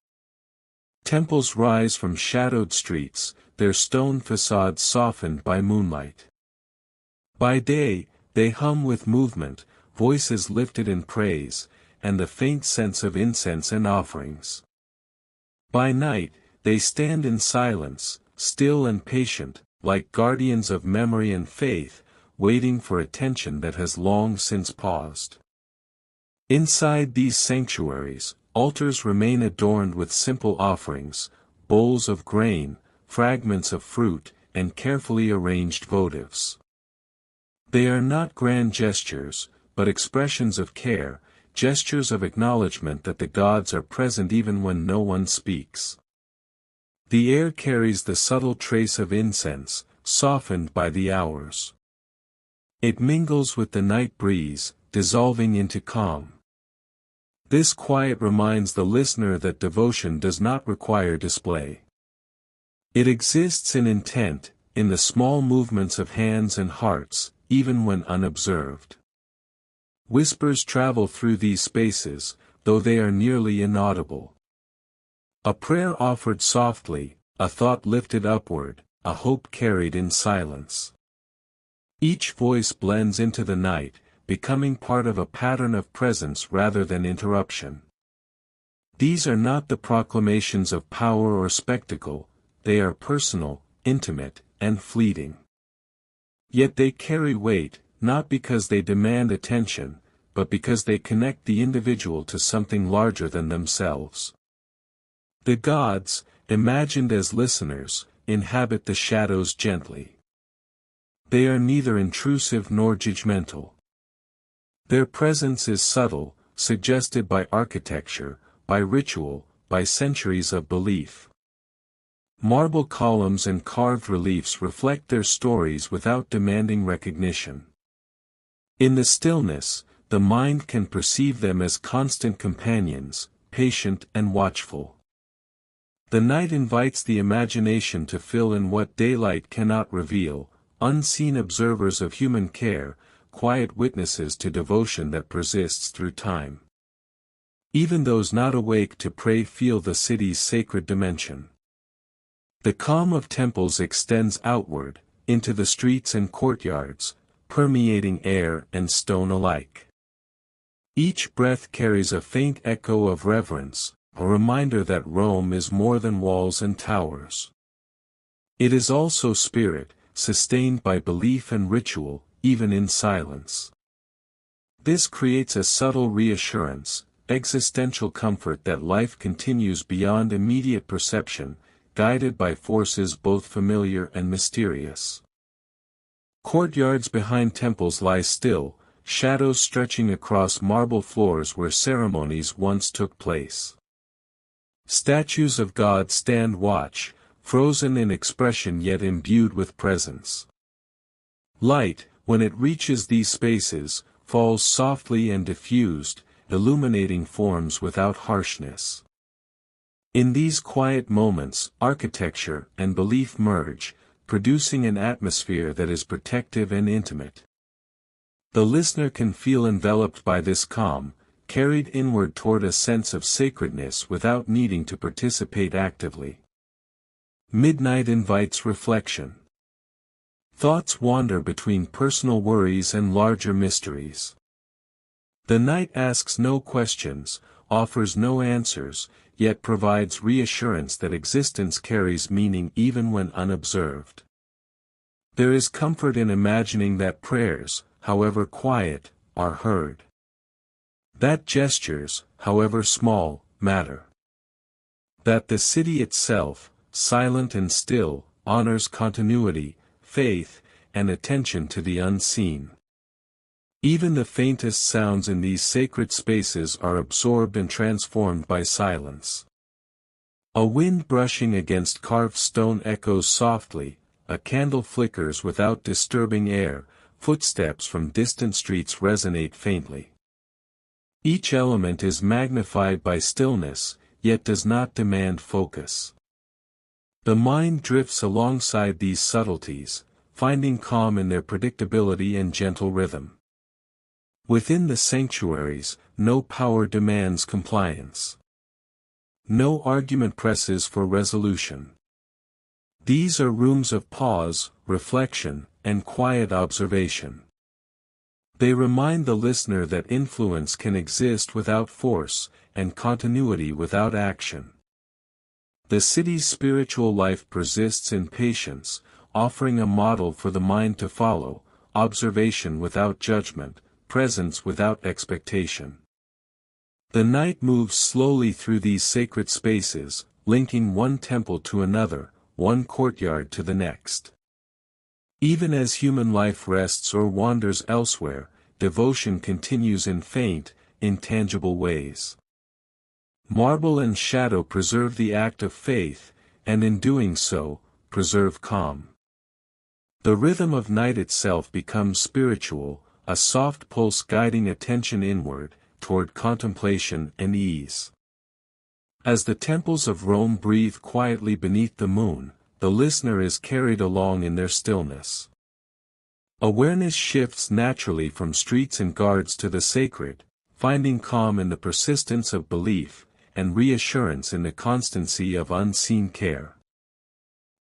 Temples rise from shadowed streets, their stone facades softened by moonlight. By day, they hum with movement, voices lifted in praise, and the faint sense of incense and offerings. By night, they stand in silence, still and patient, like guardians of memory and faith, waiting for attention that has long since paused. Inside these sanctuaries, altars remain adorned with simple offerings, bowls of grain, fragments of fruit, and carefully arranged votives. They are not grand gestures, but expressions of care, gestures of acknowledgement that the gods are present even when no one speaks. The air carries the subtle trace of incense, softened by the hours. It mingles with the night breeze, dissolving into calm. This quiet reminds the listener that devotion does not require display. It exists in intent, in the small movements of hands and hearts, even when unobserved. Whispers travel through these spaces, though they are nearly inaudible. A prayer offered softly, a thought lifted upward, a hope carried in silence. Each voice blends into the night, becoming part of a pattern of presence rather than interruption. These are not the proclamations of power or spectacle, they are personal, intimate, and fleeting. Yet they carry weight, not because they demand attention, but because they connect the individual to something larger than themselves. The gods, imagined as listeners, inhabit the shadows gently. They are neither intrusive nor judgmental. Their presence is subtle, suggested by architecture, by ritual, by centuries of belief. Marble columns and carved reliefs reflect their stories without demanding recognition. In the stillness, the mind can perceive them as constant companions, patient and watchful. The night invites the imagination to fill in what daylight cannot reveal, unseen observers of human care, quiet witnesses to devotion that persists through time. Even those not awake to pray feel the city's sacred dimension. The calm of temples extends outward, into the streets and courtyards, permeating air and stone alike. Each breath carries a faint echo of reverence, a reminder that Rome is more than walls and towers. It is also spirit, sustained by belief and ritual, even in silence. This creates a subtle reassurance, existential comfort that life continues beyond immediate perception, guided by forces both familiar and mysterious. Courtyards behind temples lie still, shadows stretching across marble floors where ceremonies once took place. Statues of God stand watch, frozen in expression yet imbued with presence. Light, when it reaches these spaces, falls softly and diffused, illuminating forms without harshness. In these quiet moments, architecture and belief merge, producing an atmosphere that is protective and intimate. The listener can feel enveloped by this calm, carried inward toward a sense of sacredness without needing to participate actively. Midnight invites reflection. Thoughts wander between personal worries and larger mysteries. The night asks no questions, offers no answers, yet provides reassurance that existence carries meaning even when unobserved. There is comfort in imagining that prayers, however quiet, are heard. That gestures, however small, matter. That the city itself, silent and still, honors continuity, faith, and attention to the unseen. Even the faintest sounds in these sacred spaces are absorbed and transformed by silence. A wind brushing against carved stone echoes softly, a candle flickers without disturbing air, footsteps from distant streets resonate faintly. Each element is magnified by stillness, yet does not demand focus. The mind drifts alongside these subtleties, finding calm in their predictability and gentle rhythm. Within the sanctuaries, no power demands compliance. No argument presses for resolution. These are rooms of pause, reflection, and quiet observation. They remind the listener that influence can exist without force, and continuity without action. The city's spiritual life persists in patience, offering a model for the mind to follow, observation without judgment, presence without expectation. The night moves slowly through these sacred spaces, linking one temple to another, one courtyard to the next. Even as human life rests or wanders elsewhere, devotion continues in faint, intangible ways. Marble and shadow preserve the act of faith, and in doing so, preserve calm. The rhythm of night itself becomes spiritual, a soft pulse guiding attention inward, toward contemplation and ease. As the temples of Rome breathe quietly beneath the moon, the listener is carried along in their stillness. Awareness shifts naturally from streets and guards to the sacred, finding calm in the persistence of belief, and reassurance in the constancy of unseen care.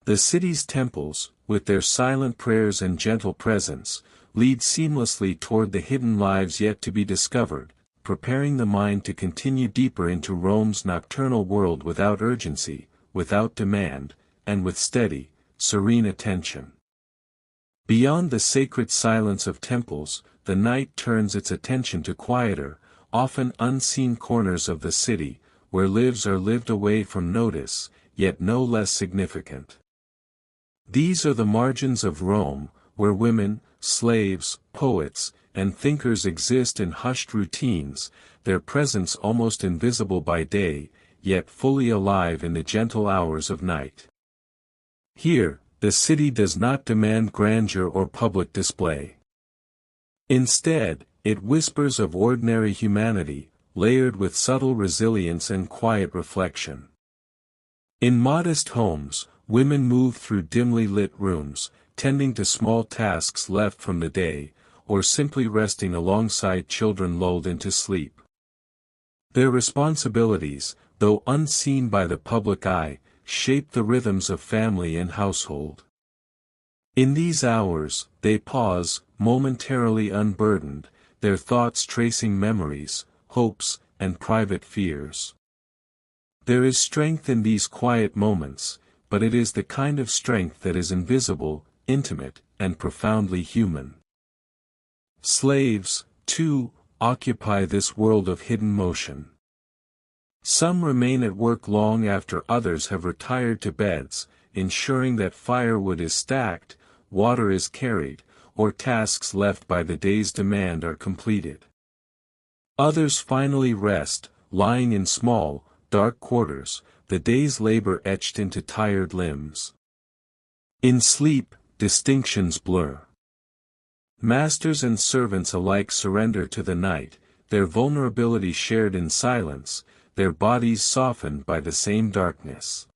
The city's temples, with their silent prayers and gentle presence, lead seamlessly toward the hidden lives yet to be discovered, preparing the mind to continue deeper into Rome's nocturnal world without urgency, without demand, and with steady, serene attention. Beyond the sacred silence of temples, the night turns its attention to quieter, often unseen corners of the city, where lives are lived away from notice, yet no less significant. These are the margins of Rome, where women, slaves, poets, and thinkers exist in hushed routines, their presence almost invisible by day, yet fully alive in the gentle hours of night. Here, the city does not demand grandeur or public display. Instead, it whispers of ordinary humanity, layered with subtle resilience and quiet reflection. In modest homes, women move through dimly lit rooms, tending to small tasks left from the day, or simply resting alongside children lulled into sleep. Their responsibilities, though unseen by the public eye, shape the rhythms of family and household. In these hours, they pause, momentarily unburdened, their thoughts tracing memories, hopes, and private fears. There is strength in these quiet moments, but it is the kind of strength that is invisible, intimate, and profoundly human. Slaves, too, occupy this world of hidden motion. Some remain at work long after others have retired to beds, ensuring that firewood is stacked, water is carried, or tasks left by the day's demand are completed. Others finally rest, lying in small, dark quarters, the day's labor etched into tired limbs. In sleep, distinctions blur. Masters and servants alike surrender to the night, their vulnerability shared in silence, their bodies softened by the same darkness.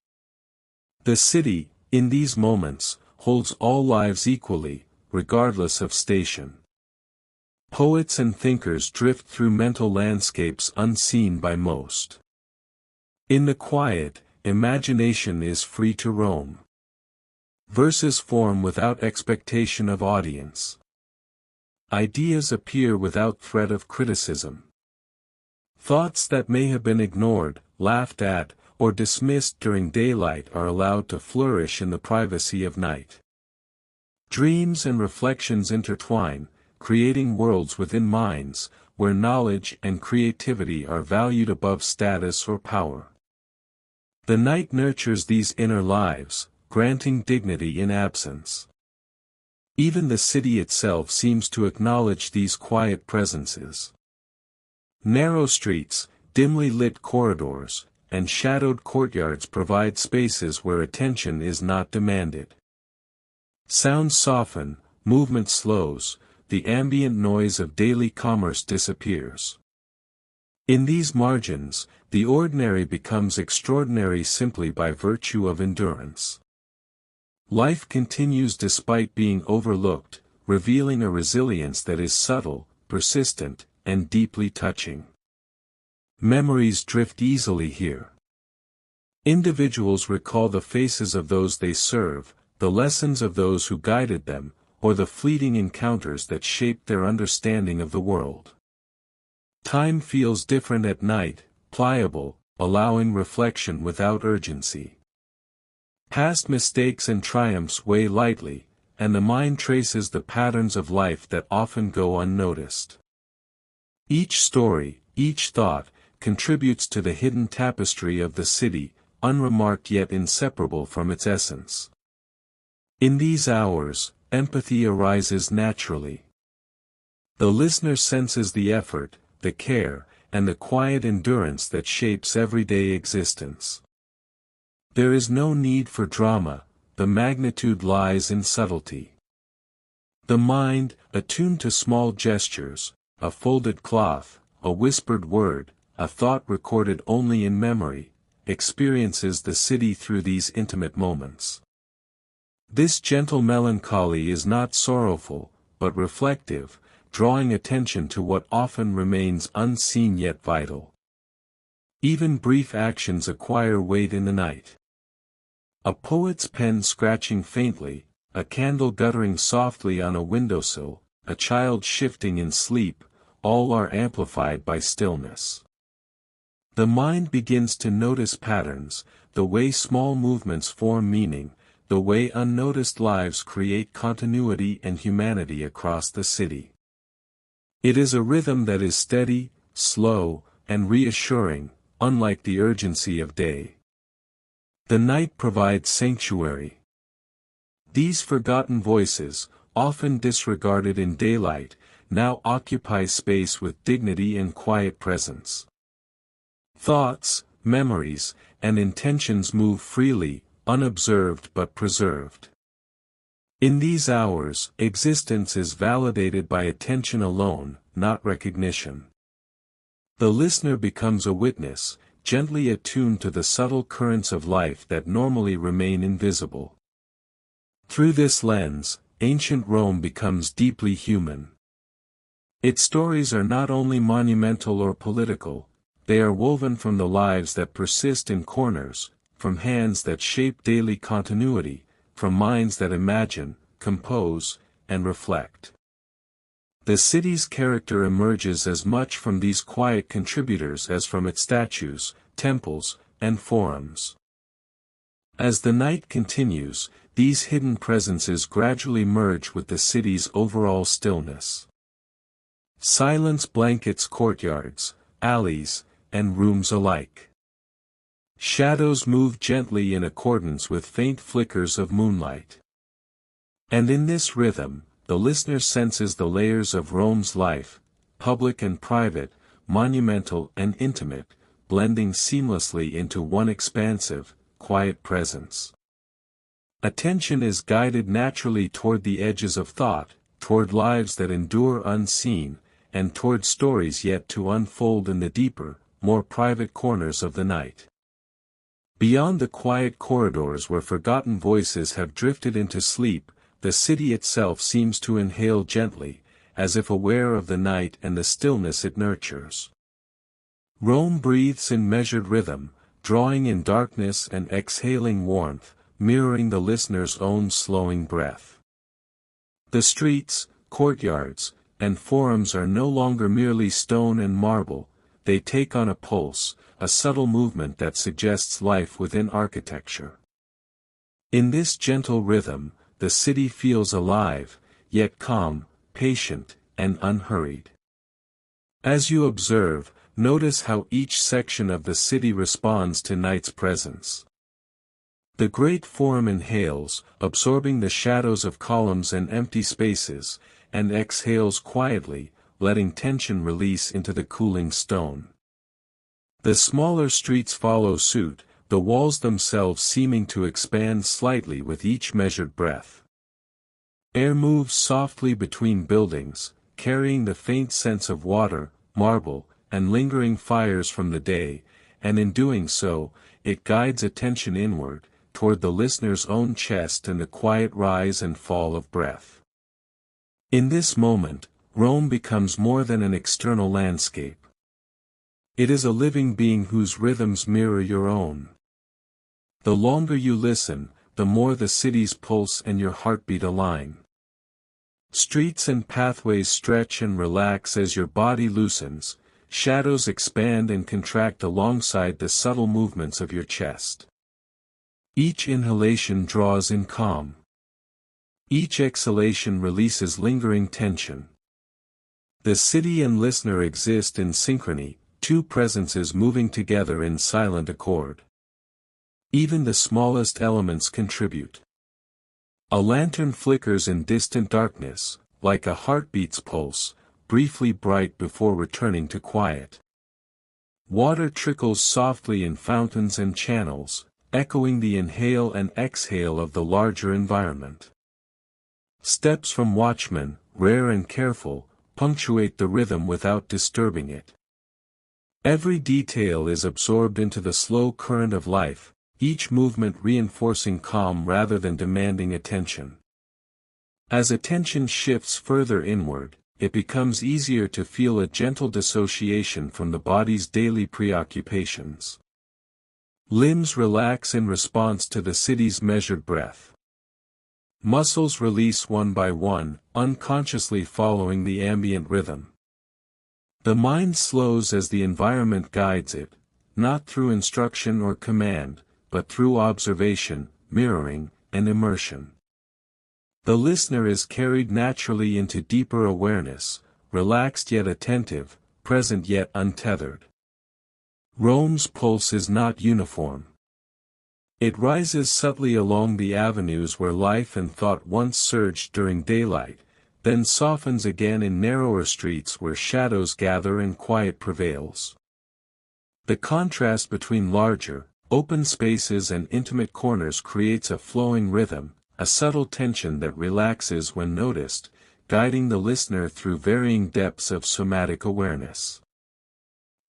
The city, in these moments, holds all lives equally, regardless of station. Poets and thinkers drift through mental landscapes unseen by most. In the quiet, imagination is free to roam. Verses form without expectation of audience. Ideas appear without threat of criticism. Thoughts that may have been ignored, laughed at, or dismissed during daylight are allowed to flourish in the privacy of night. Dreams and reflections intertwine, creating worlds within minds, where knowledge and creativity are valued above status or power. The night nurtures these inner lives, granting dignity in absence. Even the city itself seems to acknowledge these quiet presences. Narrow streets, dimly lit corridors, and shadowed courtyards provide spaces where attention is not demanded. Sounds soften, movement slows, the ambient noise of daily commerce disappears. In these margins, the ordinary becomes extraordinary simply by virtue of endurance. Life continues despite being overlooked, revealing a resilience that is subtle, persistent, and deeply touching. Memories drift easily here. Individuals recall the faces of those they serve, the lessons of those who guided them, or the fleeting encounters that shaped their understanding of the world. Time feels different at night, pliable, allowing reflection without urgency. Past mistakes and triumphs weigh lightly, and the mind traces the patterns of life that often go unnoticed. Each story, each thought, contributes to the hidden tapestry of the city, unremarked yet inseparable from its essence. In these hours, empathy arises naturally. The listener senses the effort, the care, and the quiet endurance that shapes everyday existence. There is no need for drama, the magnitude lies in subtlety. The mind, attuned to small gestures, a folded cloth, a whispered word, a thought recorded only in memory, experiences the city through these intimate moments. This gentle melancholy is not sorrowful, but reflective, drawing attention to what often remains unseen yet vital. Even brief actions acquire weight in the night. A poet's pen scratching faintly, a candle guttering softly on a windowsill, a child shifting in sleep, all are amplified by stillness. The mind begins to notice patterns, the way small movements form meaning, the way unnoticed lives create continuity and humanity across the city. It is a rhythm that is steady, slow, and reassuring, unlike the urgency of day. The night provides sanctuary. These forgotten voices, often disregarded in daylight, now occupy space with dignity and quiet presence. Thoughts, memories, and intentions move freely, unobserved but preserved. In these hours, existence is validated by attention alone, not recognition. The listener becomes a witness, gently attuned to the subtle currents of life that normally remain invisible. Through this lens, ancient Rome becomes deeply human. Its stories are not only monumental or political, they are woven from the lives that persist in corners, from hands that shape daily continuity, from minds that imagine, compose, and reflect. The city's character emerges as much from these quiet contributors as from its statues, temples, and forums. As the night continues, these hidden presences gradually merge with the city's overall stillness. Silence blankets courtyards, alleys, and rooms alike. Shadows move gently in accordance with faint flickers of moonlight. And in this rhythm, the listener senses the layers of Rome's life, public and private, monumental and intimate, blending seamlessly into one expansive, quiet presence. Attention is guided naturally toward the edges of thought, toward lives that endure unseen, and toward stories yet to unfold in the deeper, more private corners of the night. Beyond the quiet corridors where forgotten voices have drifted into sleep, the city itself seems to inhale gently, as if aware of the night and the stillness it nurtures. Rome breathes in measured rhythm, drawing in darkness and exhaling warmth, mirroring the listener's own slowing breath. The streets, courtyards, and forums are no longer merely stone and marble, they take on a pulse, a subtle movement that suggests life within architecture. In this gentle rhythm, the city feels alive, yet calm, patient, and unhurried. As you observe, notice how each section of the city responds to night's presence. The great forum inhales, absorbing the shadows of columns and empty spaces, and exhales quietly, letting tension release into the cooling stone. The smaller streets follow suit, the walls themselves seeming to expand slightly with each measured breath. Air moves softly between buildings, carrying the faint sense of water, marble, and lingering fires from the day, and in doing so, it guides attention inward, toward the listener's own chest and the quiet rise and fall of breath. In this moment, Rome becomes more than an external landscape. It is a living being whose rhythms mirror your own. The longer you listen, the more the city's pulse and your heartbeat align. Streets and pathways stretch and relax as your body loosens, shadows expand and contract alongside the subtle movements of your chest. Each inhalation draws in calm. Each exhalation releases lingering tension. The city and listener exist in synchrony, two presences moving together in silent accord. Even the smallest elements contribute. A lantern flickers in distant darkness, like a heartbeat's pulse, briefly bright before returning to quiet. Water trickles softly in fountains and channels, echoing the inhale and exhale of the larger environment. Steps from watchmen, rare and careful, punctuate the rhythm without disturbing it. Every detail is absorbed into the slow current of life, each movement reinforcing calm rather than demanding attention. As attention shifts further inward, it becomes easier to feel a gentle dissociation from the body's daily preoccupations. Limbs relax in response to the city's measured breath. Muscles release one by one, unconsciously following the ambient rhythm. The mind slows as the environment guides it, not through instruction or command, but through observation, mirroring, and immersion. The listener is carried naturally into deeper awareness, relaxed yet attentive, present yet untethered. Rome's pulse is not uniform. It rises subtly along the avenues where life and thought once surged during daylight, then softens again in narrower streets where shadows gather and quiet prevails. The contrast between larger, open spaces and intimate corners creates a flowing rhythm, a subtle tension that relaxes when noticed, guiding the listener through varying depths of somatic awareness.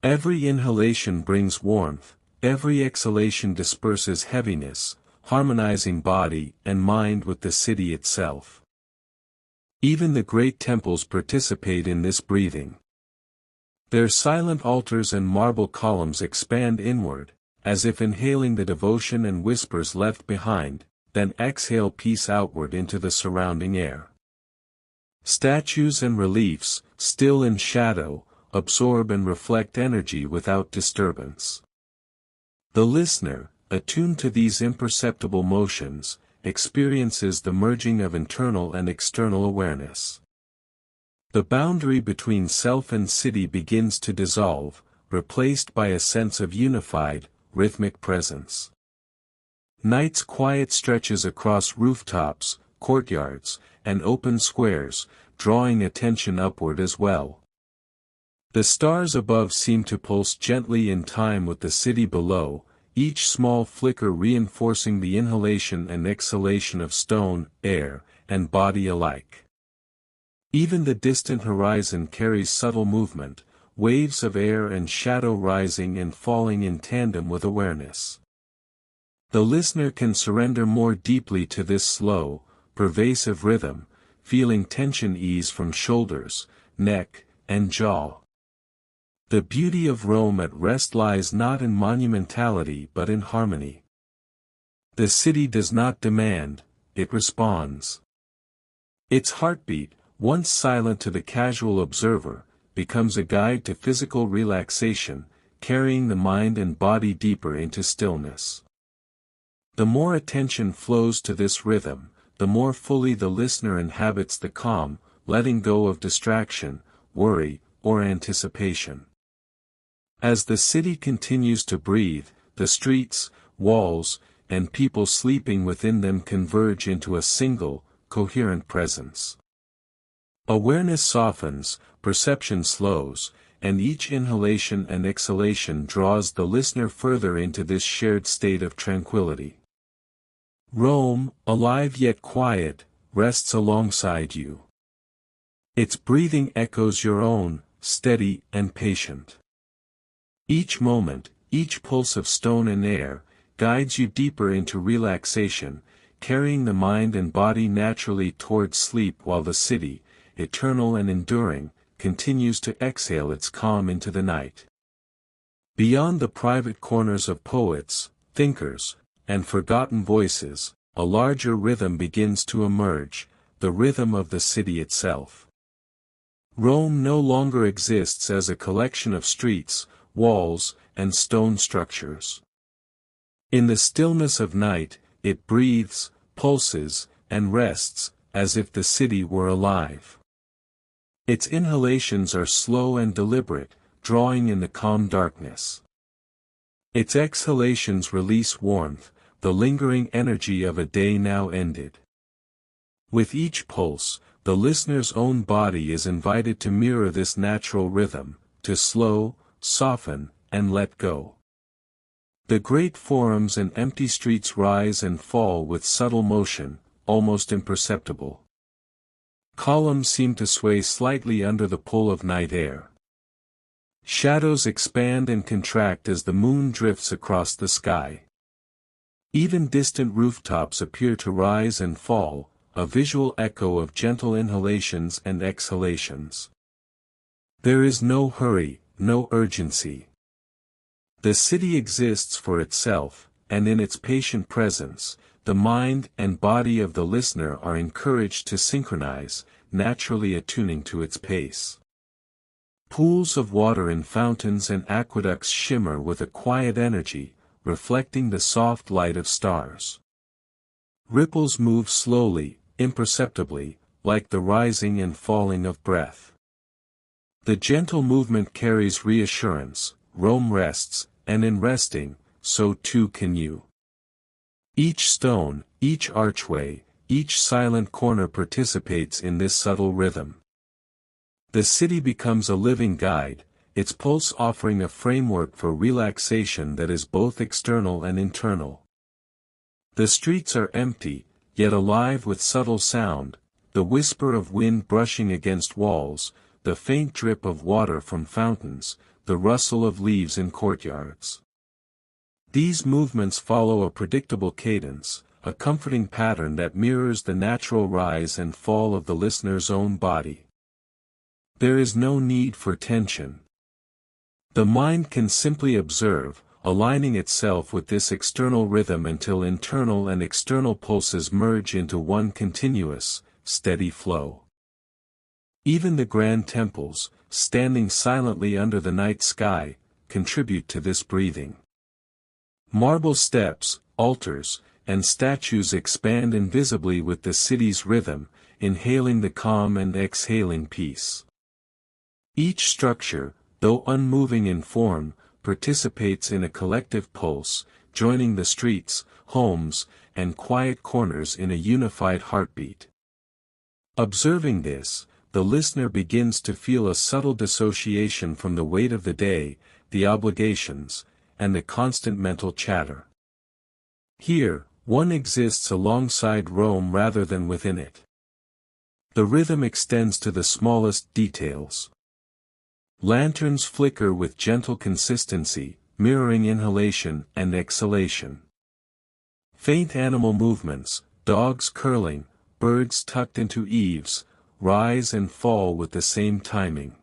Every inhalation brings warmth, every exhalation disperses heaviness, harmonizing body and mind with the city itself. Even the great temples participate in this breathing. Their silent altars and marble columns expand inward, as if inhaling the devotion and whispers left behind, then exhale peace outward into the surrounding air. Statues and reliefs, still in shadow, absorb and reflect energy without disturbance. The listener, attuned to these imperceptible motions, experiences the merging of internal and external awareness. The boundary between self and city begins to dissolve, replaced by a sense of unified, rhythmic presence. Night's quiet stretches across rooftops, courtyards, and open squares, drawing attention upward as well. The stars above seem to pulse gently in time with the city below, each small flicker reinforcing the inhalation and exhalation of stone, air, and body alike. Even the distant horizon carries subtle movement, waves of air and shadow rising and falling in tandem with awareness. The listener can surrender more deeply to this slow, pervasive rhythm, feeling tension ease from shoulders, neck, and jaw. The beauty of Rome at rest lies not in monumentality but in harmony. The city does not demand, it responds. Its heartbeat, once silent to the casual observer, becomes a guide to physical relaxation, carrying the mind and body deeper into stillness. The more attention flows to this rhythm, the more fully the listener inhabits the calm, letting go of distraction, worry, or anticipation. As the city continues to breathe, the streets, walls, and people sleeping within them converge into a single, coherent presence. Awareness softens, perception slows, and each inhalation and exhalation draws the listener further into this shared state of tranquility. Rome, alive yet quiet, rests alongside you. Its breathing echoes your own, steady and patient. Each moment, each pulse of stone and air, guides you deeper into relaxation, carrying the mind and body naturally towards sleep while the city, eternal and enduring, continues to exhale its calm into the night. Beyond the private corners of poets, thinkers, and forgotten voices, a larger rhythm begins to emerge, the rhythm of the city itself. Rome no longer exists as a collection of streets, walls, and stone structures. In the stillness of night, it breathes, pulses, and rests, as if the city were alive. Its inhalations are slow and deliberate, drawing in the calm darkness. Its exhalations release warmth, the lingering energy of a day now ended. With each pulse, the listener's own body is invited to mirror this natural rhythm, to slow, soften, and let go. The great forums and empty streets rise and fall with subtle motion, almost imperceptible. Columns seem to sway slightly under the pull of night air. Shadows expand and contract as the moon drifts across the sky. Even distant rooftops appear to rise and fall, a visual echo of gentle inhalations and exhalations. There is no hurry, no urgency. The city exists for itself, and in its patient presence, the mind and body of the listener are encouraged to synchronize, naturally attuning to its pace. Pools of water in fountains and aqueducts shimmer with a quiet energy, reflecting the soft light of stars. Ripples move slowly, imperceptibly, like the rising and falling of breath. The gentle movement carries reassurance. Rome rests, and in resting, so too can you. Each stone, each archway, each silent corner participates in this subtle rhythm. The city becomes a living guide, its pulse offering a framework for relaxation that is both external and internal. The streets are empty, yet alive with subtle sound, the whisper of wind brushing against walls, the faint drip of water from fountains, the rustle of leaves in courtyards. These movements follow a predictable cadence, a comforting pattern that mirrors the natural rise and fall of the listener's own body. There is no need for tension. The mind can simply observe, aligning itself with this external rhythm until internal and external pulses merge into one continuous, steady flow. Even the grand temples, standing silently under the night sky, contribute to this breathing. Marble steps, altars, and statues expand invisibly with the city's rhythm, inhaling the calm and exhaling peace. Each structure, though unmoving in form, participates in a collective pulse, joining the streets, homes, and quiet corners in a unified heartbeat. Observing this, the listener begins to feel a subtle dissociation from the weight of the day, the obligations, and the constant mental chatter. Here, one exists alongside Rome rather than within it. The rhythm extends to the smallest details. Lanterns flicker with gentle consistency, mirroring inhalation and exhalation. Faint animal movements, dogs curling, birds tucked into eaves, rise and fall with the same timing.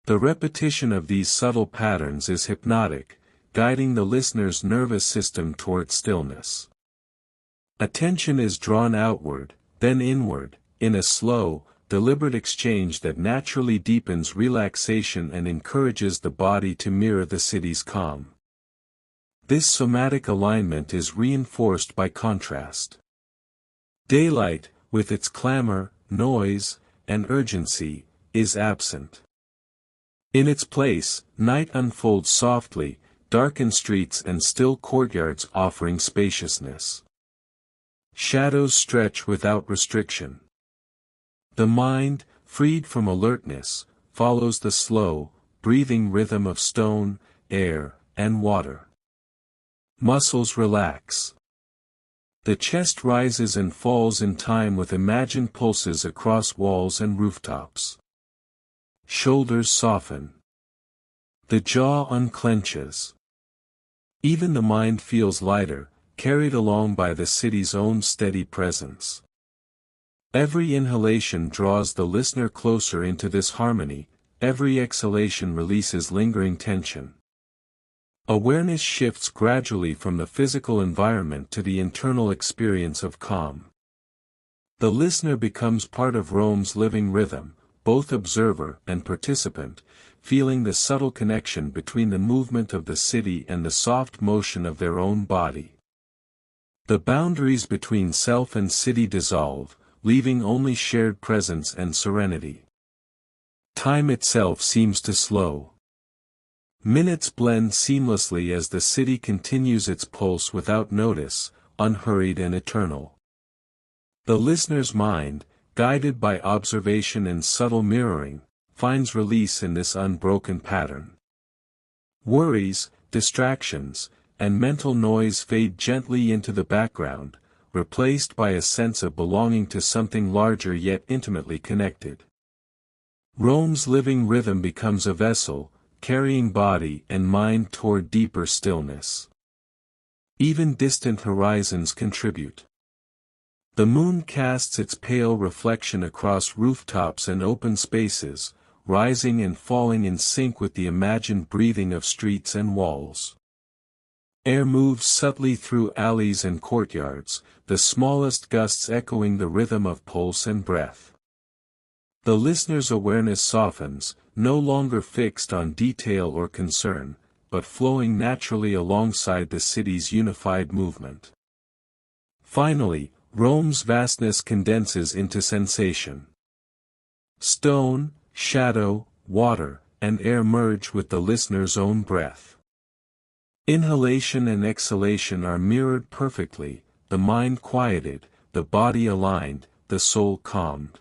The repetition of these subtle patterns is hypnotic, guiding the listener's nervous system toward stillness. Attention is drawn outward, then inward, in a slow, deliberate exchange that naturally deepens relaxation and encourages the body to mirror the city's calm. This somatic alignment is reinforced by contrast. Daylight, with its clamor, noise, and urgency, is absent. In its place, night unfolds softly, darkened streets and still courtyards offering spaciousness. Shadows stretch without restriction. The mind, freed from alertness, follows the slow, breathing rhythm of stone, air, and water. Muscles relax. The chest rises and falls in time with imagined pulses across walls and rooftops. Shoulders soften. The jaw unclenches. Even the mind feels lighter, carried along by the city's own steady presence. Every inhalation draws the listener closer into this harmony, every exhalation releases lingering tension. Awareness shifts gradually from the physical environment to the internal experience of calm. The listener becomes part of Rome's living rhythm, both observer and participant, feeling the subtle connection between the movement of the city and the soft motion of their own body. The boundaries between self and city dissolve, leaving only shared presence and serenity. Time itself seems to slow. Minutes blend seamlessly as the city continues its pulse without notice, unhurried and eternal. The listener's mind, guided by observation and subtle mirroring, finds release in this unbroken pattern. Worries, distractions, and mental noise fade gently into the background, replaced by a sense of belonging to something larger yet intimately connected. Rome's living rhythm becomes a vessel, carrying body and mind toward deeper stillness. Even distant horizons contribute. The moon casts its pale reflection across rooftops and open spaces, rising and falling in sync with the imagined breathing of streets and walls. Air moves subtly through alleys and courtyards, the smallest gusts echoing the rhythm of pulse and breath. The listener's awareness softens, no longer fixed on detail or concern, but flowing naturally alongside the city's unified movement. Finally, Rome's vastness condenses into sensation. Stone, shadow, water, and air merge with the listener's own breath. Inhalation and exhalation are mirrored perfectly, the mind quieted, the body aligned, the soul calmed.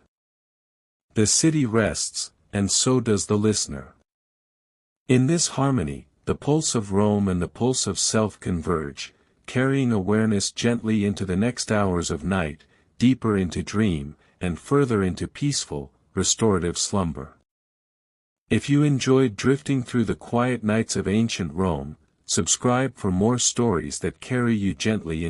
The city rests, and so does the listener. In this harmony, the pulse of Rome and the pulse of self converge, carrying awareness gently into the next hours of night, deeper into dream, and further into peaceful, restorative slumber. If you enjoyed drifting through the quiet nights of ancient Rome, subscribe for more stories that carry you gently into